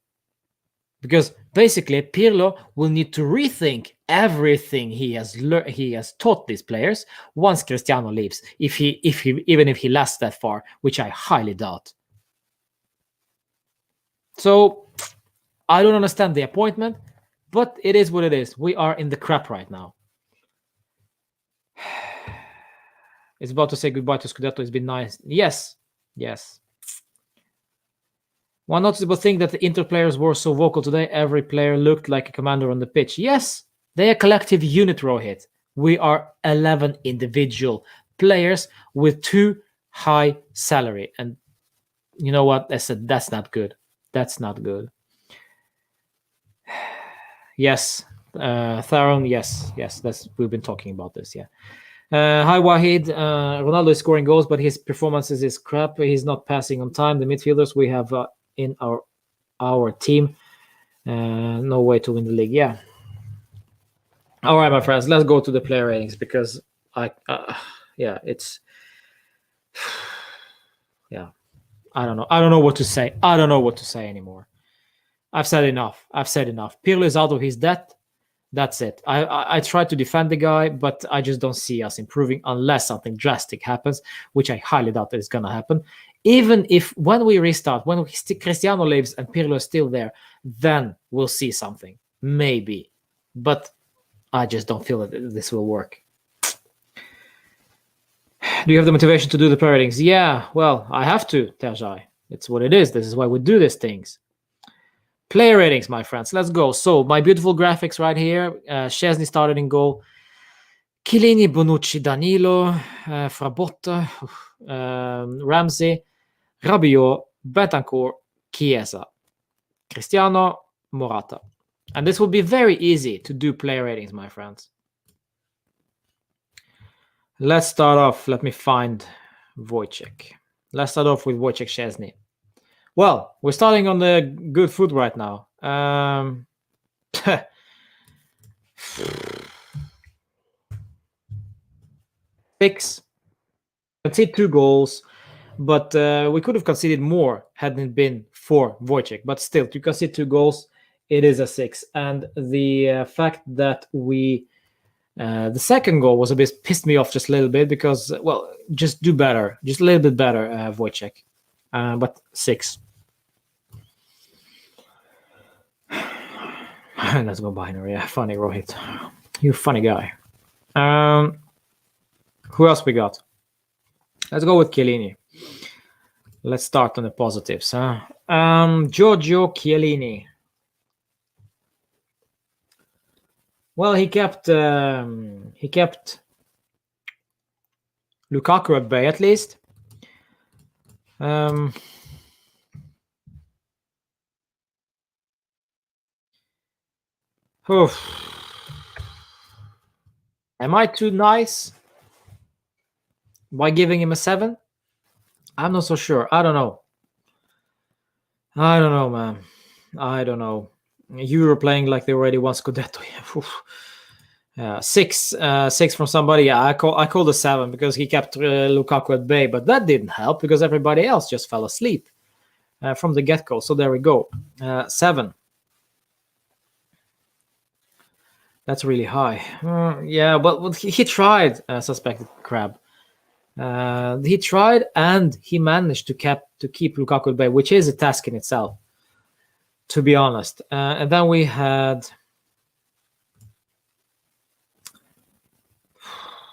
Because basically Pirlo will need to rethink everything he has taught these players once Cristiano leaves, even if he lasts that far, which I highly doubt. So I don't understand the appointment, but it is what it is. We are in the crap right now. It's about to say goodbye to Scudetto. It's been nice. Yes. One noticeable thing that the Inter players were so vocal today, every player looked like a commander on the pitch. Yes, they are a collective unit, Rohit. We are 11 individual players with too high salary. And you know what? I said that's not good. That's not good. Yes, Theron, yes. We've been talking about this, yeah. Hi Wahid, Ronaldo is scoring goals, but his performances is crap. He's not passing on time. The midfielders we have in our team, no way to win the league. Yeah. All right, my friends, let's go to the player ratings because it's yeah. I don't know what to say. I don't know what to say anymore. I've said enough. Pirlo is out of his depth. That's it. I tried to defend the guy, but I just don't see us improving unless something drastic happens, which I highly doubt that is going to happen. Even if when we restart, when Cristiano leaves and Pirlo is still there, then we'll see something. Maybe. But I just don't feel that this will work. Do you have the motivation to do the player ratings? Yeah, well, I have to, Terjai. It's what it is. This is why we do these things. Player ratings, my friends. Let's go. So my beautiful graphics right here. Szczesny started in goal. Chiellini, Bonucci, Danilo, Frabotta, Ramsey, Rabiot, Betancourt, Chiesa, Cristiano, Morata. And this will be very easy to do player ratings, my friends. Let's start off. Let me find Wojciech. Let's start off with Wojciech Szczesny. Well, we're starting on the good foot right now. 6. Conceded 2 goals, but we could have conceded more hadn't it been for Wojciech. But still, to concede 2 goals, it is a 6. And the fact that the second goal was a bit pissed me off just a little bit because, well, just do better, just a little bit better, Wojciech. But 6. Let's go binary. Yeah, funny Rohit. You funny guy. Who else we got? Let's go with Chiellini. Let's start on the positives. Giorgio Chiellini. Well, he kept Lukaku at bay at least. Am I too nice by giving him a 7? I'm not so sure. I don't know, man. I don't know. You were playing like they already won Scudetto. 6 from somebody. Yeah, I called a 7 because he kept Lukaku at bay, but that didn't help because everybody else just fell asleep from the get-go. So there we go. 7. That's really high. Yeah, but he tried, suspected crab. He tried and he managed to keep Lukaku at bay, which is a task in itself, to be honest. And then we had...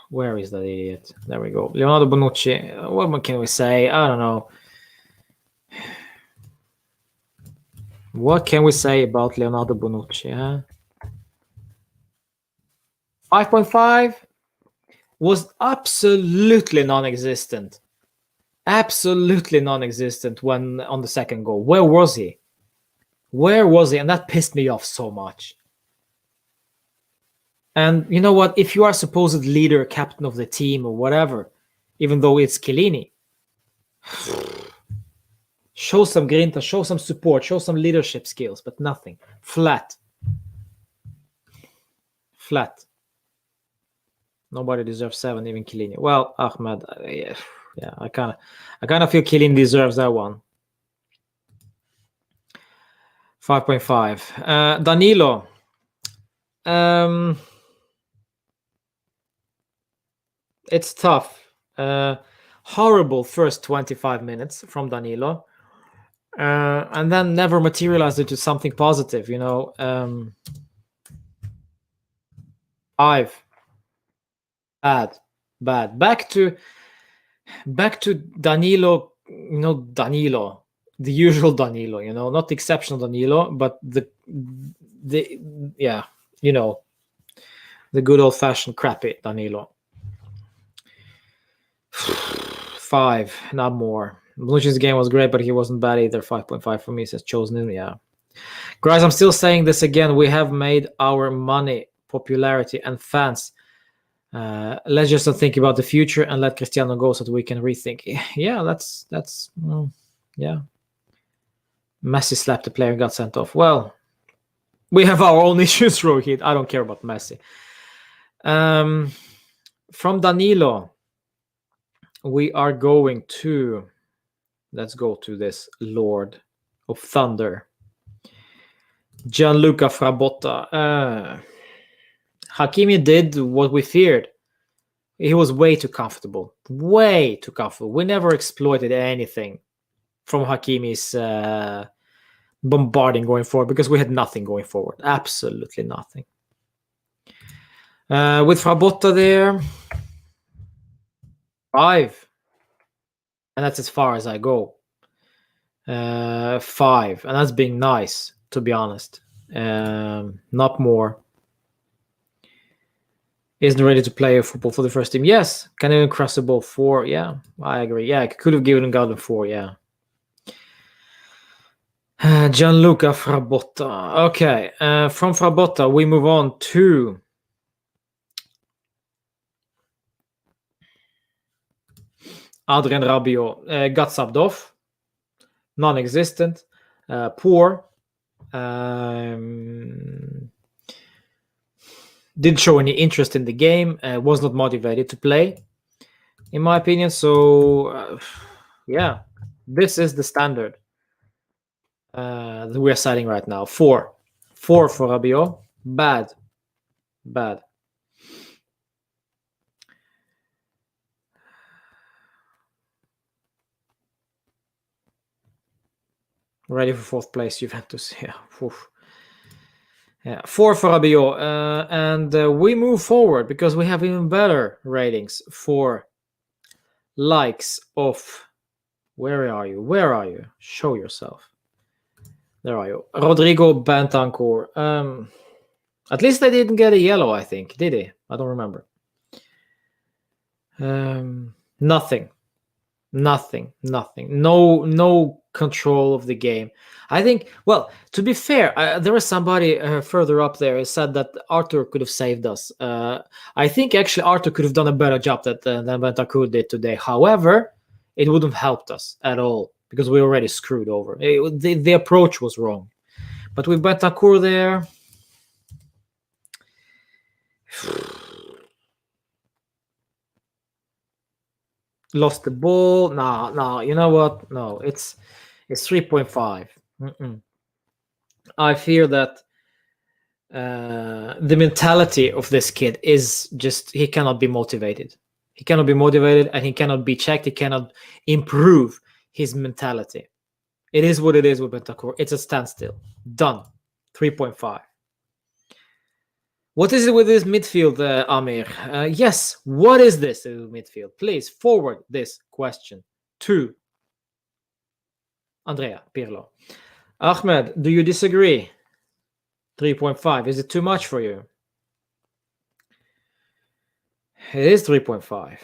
Where is that idiot? There we go. Leonardo Bonucci. What can we say? I don't know. What can we say about Leonardo Bonucci? 5.5 was absolutely non-existent. Absolutely non-existent when on the second goal. Where was he? And that pissed me off so much. And you know what? If you are supposed leader, captain of the team or whatever, even though it's Chiellini, show some grinta, show some support, show some leadership skills, but nothing. Flat. Nobody deserves 7, even Chiellini. Well, Ahmed, yeah, I kind of feel Chiellini deserves that one. 5.5. Danilo. It's tough. Horrible first 25 minutes from Danilo. And then never materialized into something positive, 5. Bad. Back to Danilo, Danilo, the usual Danilo, not the exceptional Danilo, but the yeah, the good old fashioned crappy Danilo. 5, not more. Bonucci's game was great, but he wasn't bad either. 5.5 for me, says Chosen. Yeah. Guys, I'm still saying this again. We have made our money, popularity, and fans. Let's just not think about the future and let Cristiano go so that we can rethink. Yeah, that's yeah. Messi slapped the player and got sent off. Well, we have our own issues, Rohit. I don't care about Messi. From Danilo, we are going to... Let's go to this Lord of Thunder. Gianluca Frabotta. Hakimi did what we feared. He was way too comfortable. Way too comfortable. We never exploited anything from Hakimi's bombarding going forward because we had nothing going forward. Absolutely nothing. With Frabotta there, 5. And that's as far as I go. 5. And that's being nice, to be honest. Not more. Isn't ready to play football for the first team. Yes. Can even cross the ball. 4. Yeah, I agree. Yeah, I could have given Garden 4. Yeah. Gianluca Frabotta. Okay. From Frabotta, we move on to Adrien Rabiot. Got subbed off. Non-existent. Poor. Didn't show any interest in the game. Was not motivated to play, in my opinion. So, yeah, this is the standard that we're setting right now. 4. 4 for Rabiot. Bad. Ready for 4th place, Juventus. Yeah. Oof. Yeah, 4 for Rabiot. And we move forward because we have even better ratings for likes of... Where are you? Show yourself. There are you. Rodrigo Bentancur. At least they didn't get a yellow, I think. Did he? I don't remember. Nothing. No control of the game. I think, well, to be fair, there was somebody further up there who said that Arthur could have saved us. I think actually Arthur could have done a better job than Bentancur did today. However, it wouldn't have helped us at all because we already screwed over. The approach was wrong. But with Bentancur there... Lost the ball. No, you know what? No, it's 3.5. I fear that the mentality of this kid is just... he cannot be motivated. And he cannot be checked. He cannot improve his mentality. It is what it is with Bentancur. It's a standstill. Done. 3.5. What is it with this midfield, Amir? Yes, what is this midfield? Please forward this question to Andrea Pirlo. Ahmed, do you disagree? 3.5. Is it too much for you? It is 3.5.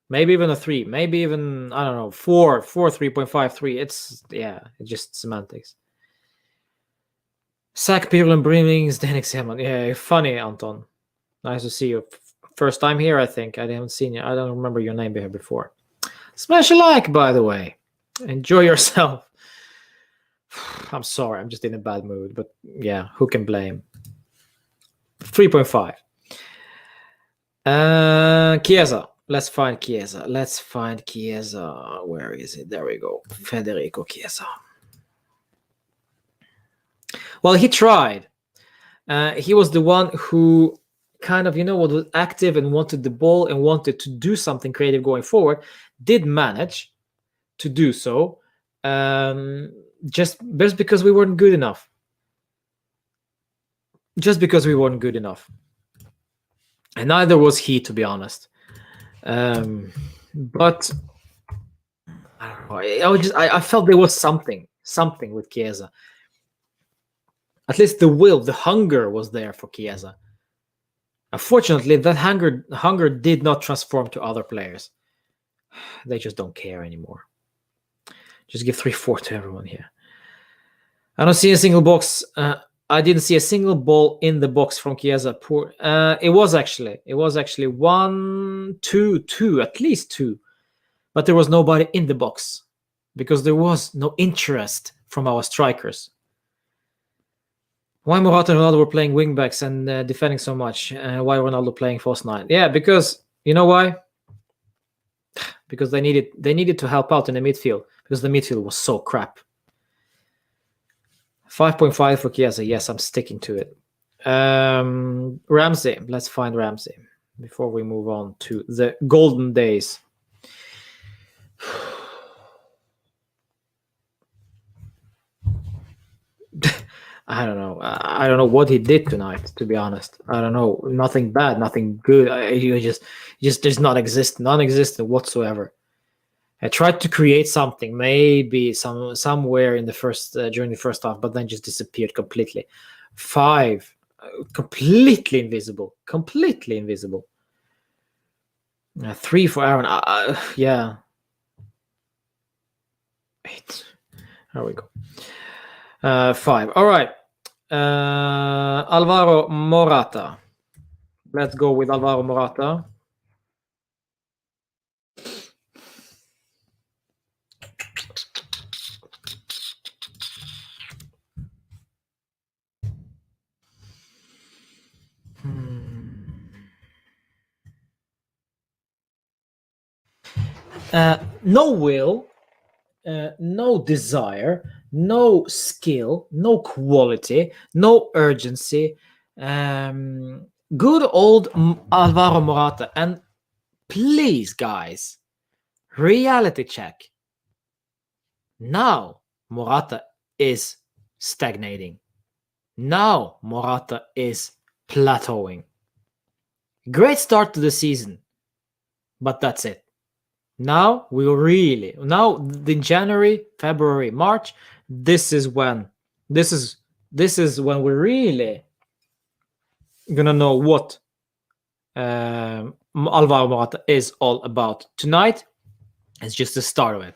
Maybe even a 3. Maybe even, I don't know, 4, 3.5, 3. It's just semantics. Sack Pirlo and Brimlings, Danik Seman. Yeah, funny, Anton. Nice to see you. First time here, I think. I haven't seen you. I don't remember your name here before. Smash a like, by the way. Enjoy yourself. I'm sorry, I'm just in a bad mood. But yeah, who can blame? 3.5. Chiesa. Let's find Chiesa. Where is it? There we go. Federico Chiesa. Well, he tried. He was the one who kind of, was active and wanted the ball and wanted to do something creative going forward. Did manage to do so, just because we weren't good enough. Just because we weren't good enough. And neither was he, to be honest. But I don't know. I felt there was something with Chiesa. At least the will, the hunger was there for Chiesa. Unfortunately, that hunger did not transform to other players. They just don't care anymore. Just give 3-4 to everyone here. I don't see a single box. I didn't see a single ball in the box from Chiesa. Poor. It was actually 1, 2, at least 2, but there was nobody in the box because there was no interest from our strikers. Why Morata and Ronaldo were playing wingbacks and defending so much? Why Ronaldo playing false 9? Yeah, because you know why? Because they needed to help out in the midfield because the midfield was so crap. 5.5 for Chiesa. Yes, I'm sticking to it. Ramsey. Let's find Ramsey before we move on to the golden days. I don't know. I don't know what he did tonight, to be honest. I don't know. Nothing bad, nothing good. He just does not exist, non-existent whatsoever. I tried to create something, maybe somewhere in the first during the first half, but then just disappeared completely. 5, completely invisible. 3 for Aaron. Yeah. 8. There we go. 5. All right. Alvaro Morata. Let's go with Alvaro Morata. No will, no desire, no skill, no quality, no urgency. Good old Alvaro Morata. And please, guys, reality check. Now Morata is stagnating. Now Morata is plateauing. Great start to the season, but that's it. Now in January, February, March, this is when we're really gonna know what Alvaro Morata is all about. Tonight is just the start of it.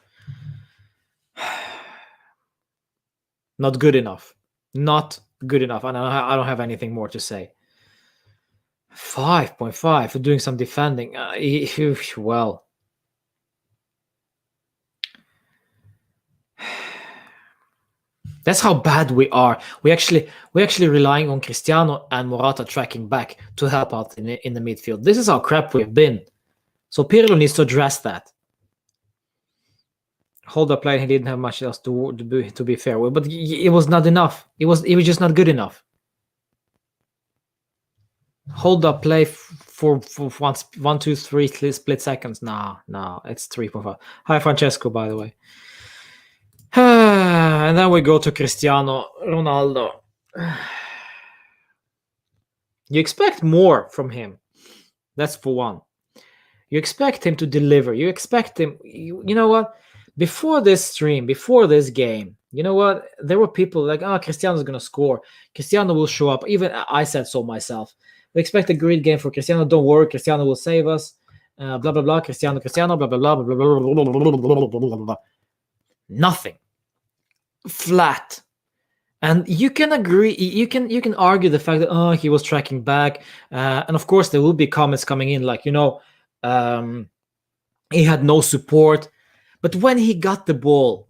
Not good enough. Not good enough. And I don't have anything more to say. 5.5 for doing some defending. Well. That's how bad we are. We're actually relying on Cristiano and Morata tracking back to help out in the midfield. This is how crap we've been. So Pirlo needs to address that. Hold up play. He didn't have much else to be fair with, but it was not enough. It was just not good enough. Hold up play for 1, 2, 3 split seconds. No, it's 3.5. Hi, Francesco, by the way. And then we go to Cristiano Ronaldo. You expect more from him. That's for one. You expect him to deliver. You expect him. You know what? Before this stream, before this game, you know what? There were people like, Cristiano's going to score. Cristiano will show up. Even I said so myself. We expect a great game for Cristiano. Don't worry. Cristiano will save us. Blah, blah, blah. Cristiano, blah, blah, blah, blah, blah, blah, blah, blah. Nothing. Flat. And you can agree, you can argue the fact that he was tracking back, and of course there will be comments coming in like, he had no support, but when he got the ball,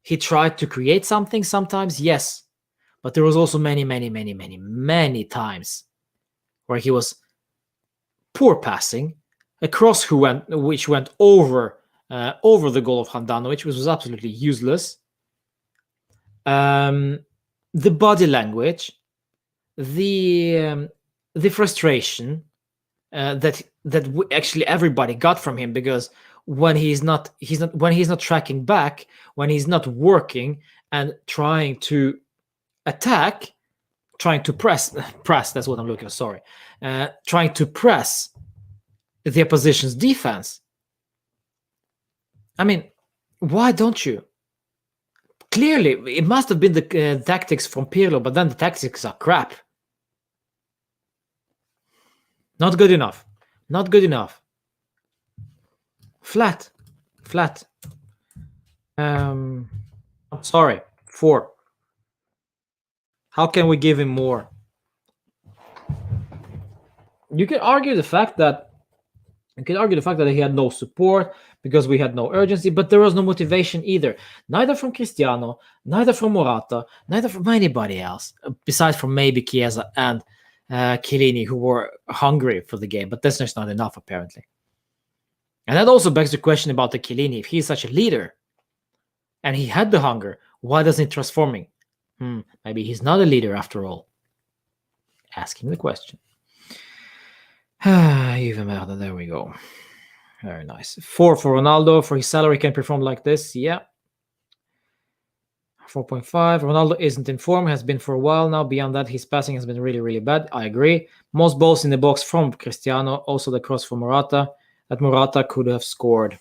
he tried to create something sometimes, yes, but there was also many times where he was poor passing, a cross which went over the goal of Handanovic, which was absolutely useless. the body language, the frustration that actually everybody got from him, because when he's not tracking back, when he's not working and trying to attack, trying to press, that's what I'm looking for, sorry, trying to press the opposition's defense. I mean, why don't you? Clearly, it must have been the tactics from Pirlo, but then the tactics are crap. Not good enough. Not good enough. Flat. I'm sorry. 4. How can we give him more? You can argue the fact that he had no support because we had no urgency, but there was no motivation either. Neither from Cristiano, neither from Morata, neither from anybody else, besides from maybe Chiesa and Chiellini, who were hungry for the game. But that's just not enough, apparently. And that also begs the question about the Chiellini. If he's such a leader and he had the hunger, why doesn't he transform him? Maybe he's not a leader after all. Asking the question. Even better. There we go. Very nice. 4 for Ronaldo. For his salary, can perform like this. Yeah. 4.5. Ronaldo isn't in form. Has been for a while now. Beyond that, his passing has been really, really bad. I agree. Most balls in the box from Cristiano. Also the cross from Morata. That Morata could have scored.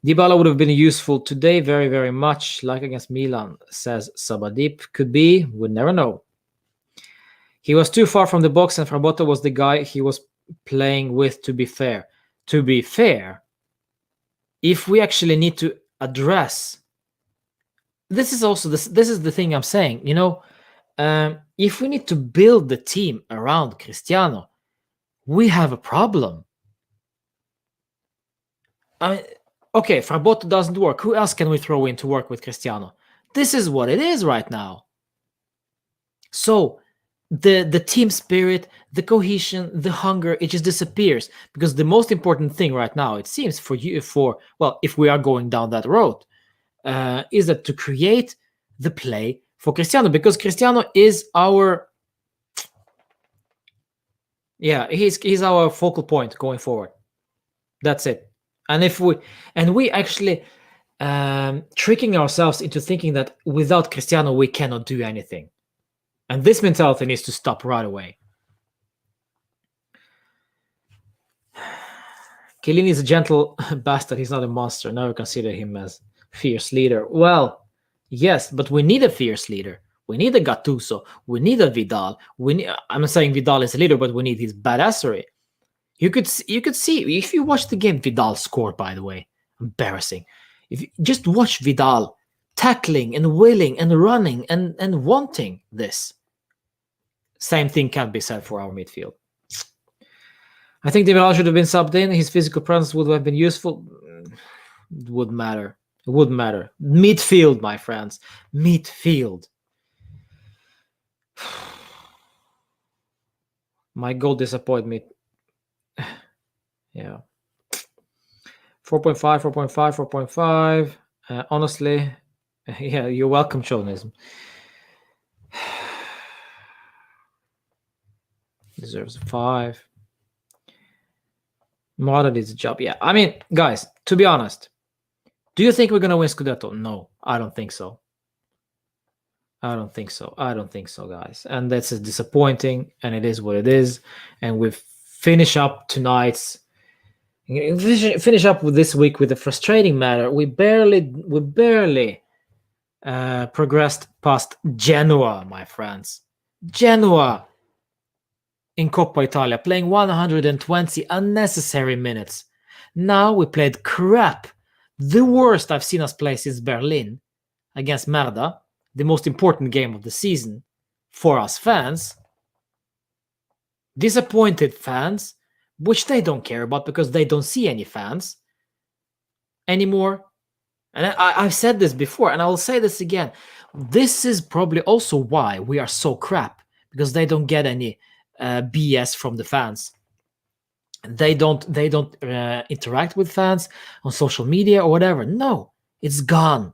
Dybala would have been useful today, very, very much, like against Milan, says Sabadip. Could be. Would never know. He was too far from the box, and Frabotta was the guy he was playing with, to be fair. To be fair, if we actually need to address... This is the thing I'm saying. If we need to build the team around Cristiano, we have a problem. Okay, Frabotta doesn't work. Who else can we throw in to work with Cristiano? This is what it is right now. So the team spirit, the cohesion, the hunger, it just disappears, because the most important thing right now, it seems, if we are going down that road, is that to create the play for Cristiano, because Cristiano is our he's our focal point going forward. That's it. And we actually tricking ourselves into thinking that without Cristiano we cannot do anything. And this mentality needs to stop right away. Chiellini is a gentle bastard. He's not a monster. Never consider him as fierce leader. Well, yes, but we need a fierce leader. We need a Gattuso. We need a Vidal. I'm not saying Vidal is a leader, but we need his badassery. You could see if you watch the game, Vidal scored, by the way. Embarrassing. If you just watch Vidal tackling and willing and running and wanting this. Same thing can't be said for our midfield. I think Dybala should have been subbed in. His physical presence would have been useful. It wouldn't matter. It wouldn't matter. Midfield, my friends. Midfield. My goal disappointed me. Yeah. 4.5, 4.5, 4.5. Honestly, yeah, you're welcome, chauvinism. Deserves a 5. Morata did the job. Yeah, I mean, guys, to be honest, do you think we're going to win Scudetto? No, I don't think so. I don't think so, guys. And that's disappointing, and it is what it is. And we finish up tonight's... Finish up with this week with a frustrating matter. We barely progressed past Genoa, my friends. Genoa in Coppa Italia, playing 120 unnecessary minutes. Now we played crap. The worst I've seen us play since Berlin against Merda, the most important game of the season for us fans. Disappointed fans, which they don't care about because they don't see any fans anymore. And I've said this before, and I will say this again. This is probably also why we are so crap, because they don't get any BS from the fans. They don't interact with fans on social media or whatever. No, it's gone.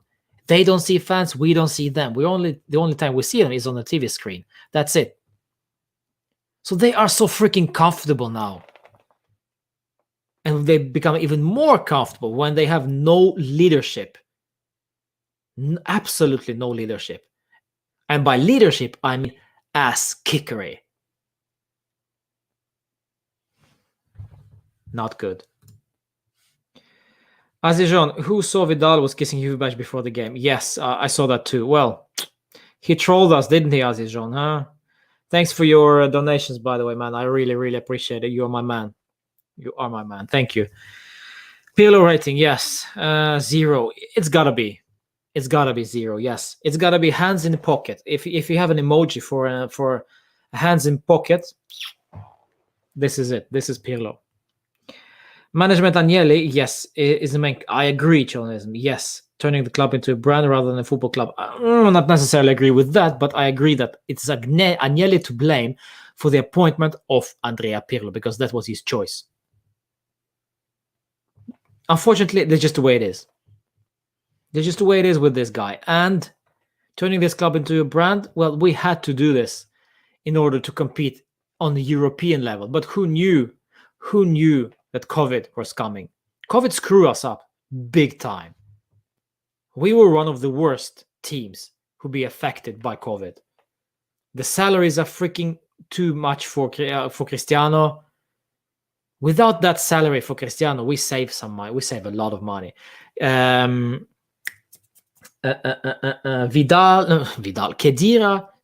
They don't see fans. We don't see them. The only time we see them is on the TV screen. That's it. So they are so freaking comfortable now. And they become even more comfortable when they have no leadership. Absolutely no leadership. And by leadership, I mean ass kickery. Not good. Azijon, who saw Vidal was kissing Juve badge before the game? Yes, I saw that too. Well, he trolled us, didn't he, Azijon? Huh? Thanks for your donations, by the way, man. I really, really appreciate it. You are my man. You are my man. Thank you. Pirlo rating, yes. 0. It's gotta be. It's gotta be 0. Yes, it's gotta be hands in the pocket. If you have an emoji for hands in pocket, this is it. This is Pirlo. Management Agnelli, yes, is the main. I agree, journalism. Yes, turning the club into a brand rather than a football club. I not necessarily agree with that, but I agree that it's Agnelli to blame for the appointment of Andrea Pirlo because that was his choice. Unfortunately, that's just the way it is. That's just the way it is with this guy. And turning this club into a brand, well, we had to do this in order to compete on the European level. But who knew? Who knew that COVID was coming? COVID screwed us up big time. We were one of the worst teams who be affected by COVID. The salaries are freaking too much for Cristiano. Without that salary for Cristiano, we save some money. We save a lot of money. Khedira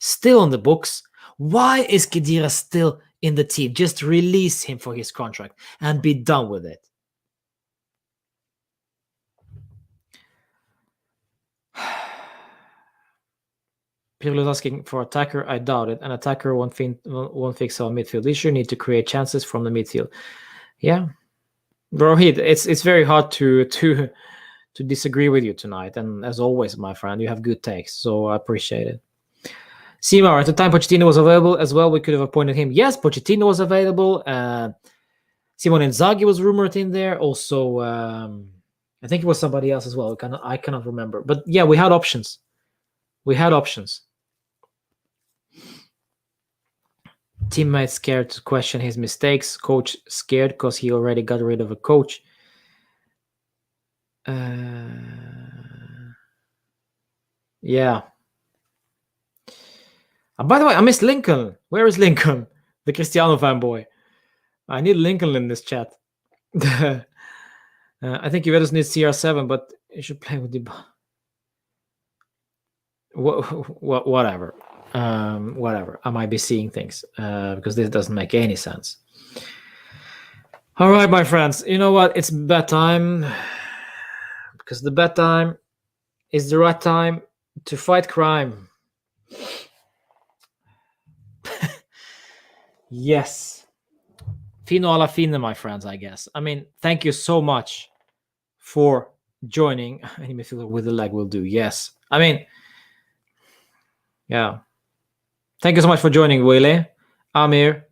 still on the books. Why is Khedira still in the team? Just release him for his contract and be done with it. People are asking for attacker. I doubt it. An attacker won't fix our midfield issue. Need to create chances from the midfield. Yeah, Rohit, it's very hard to disagree with you tonight. And as always, my friend, you have good takes, so I appreciate it. Seymour, at the time Pochettino was available as well, we could have appointed him. Yes, Pochettino was available. Simone Inzaghi was rumored in there. Also, I think it was somebody else as well. I cannot remember. But yeah, we had options. Teammates scared to question his mistakes. Coach scared because he already got rid of a coach. Yeah. By the way, I missed Lincoln. Where is Lincoln? The Cristiano fanboy. I need Lincoln in this chat. I think Juventus needs CR7, but you should play with the... Whatever. Whatever. I might be seeing things because this doesn't make any sense. All right, my friends. You know what? It's bedtime because the bedtime is the right time to fight crime. Yes. Fino alla fine, my friends, I guess. I mean, thank you so much for joining. Any midfielder with a leg will do. Yes. I mean, yeah. Thank you so much for joining, Willie, Amir,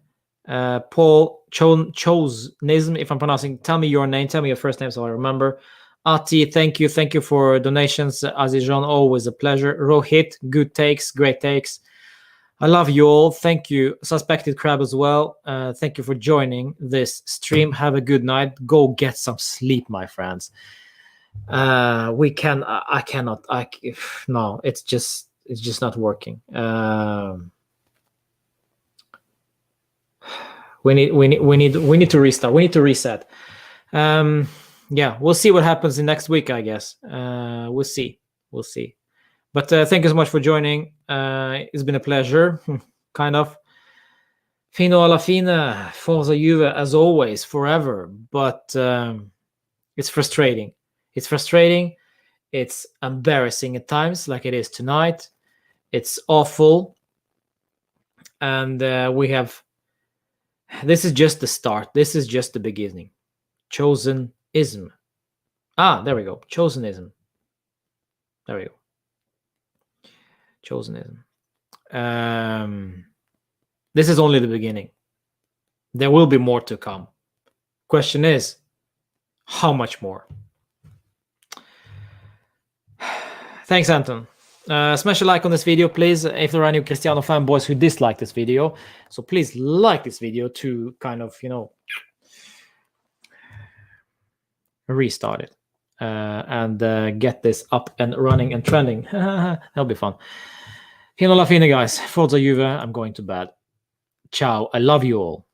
Paul, Chosenism, if I'm pronouncing. Tell me your name. Tell me your first name so I remember. Ati, thank you. Thank you for donations. Azijan, always a pleasure. Rohit, good takes, great takes. I love you all. Thank you. Suspected Crab as well. Thank you for joining this stream. Have a good night. Go get some sleep, my friends. No, it's just not working. We need to restart. We need to reset. Yeah, we'll see what happens in next week, I guess. We'll see. But thank you so much for joining. It's been a pleasure, kind of. Fino alla fine, Forza Juve, as always, forever. But it's frustrating. It's embarrassing at times, like it is tonight. It's awful. And we have... This is just the start. This is just the beginning. Chosenism. There we go. Chosenism. There we go. Chosenism. This is only the beginning. There will be more to come. Question is, how much more? Thanks, Anton. Smash a like on this video, please. If there are any Cristiano fanboys who dislike this video, so please like this video to kind of, restart it and get this up and running and trending. That'll be fun. Fino alla fine, guys. Forza Juve. I'm going to bed. Ciao. I love you all.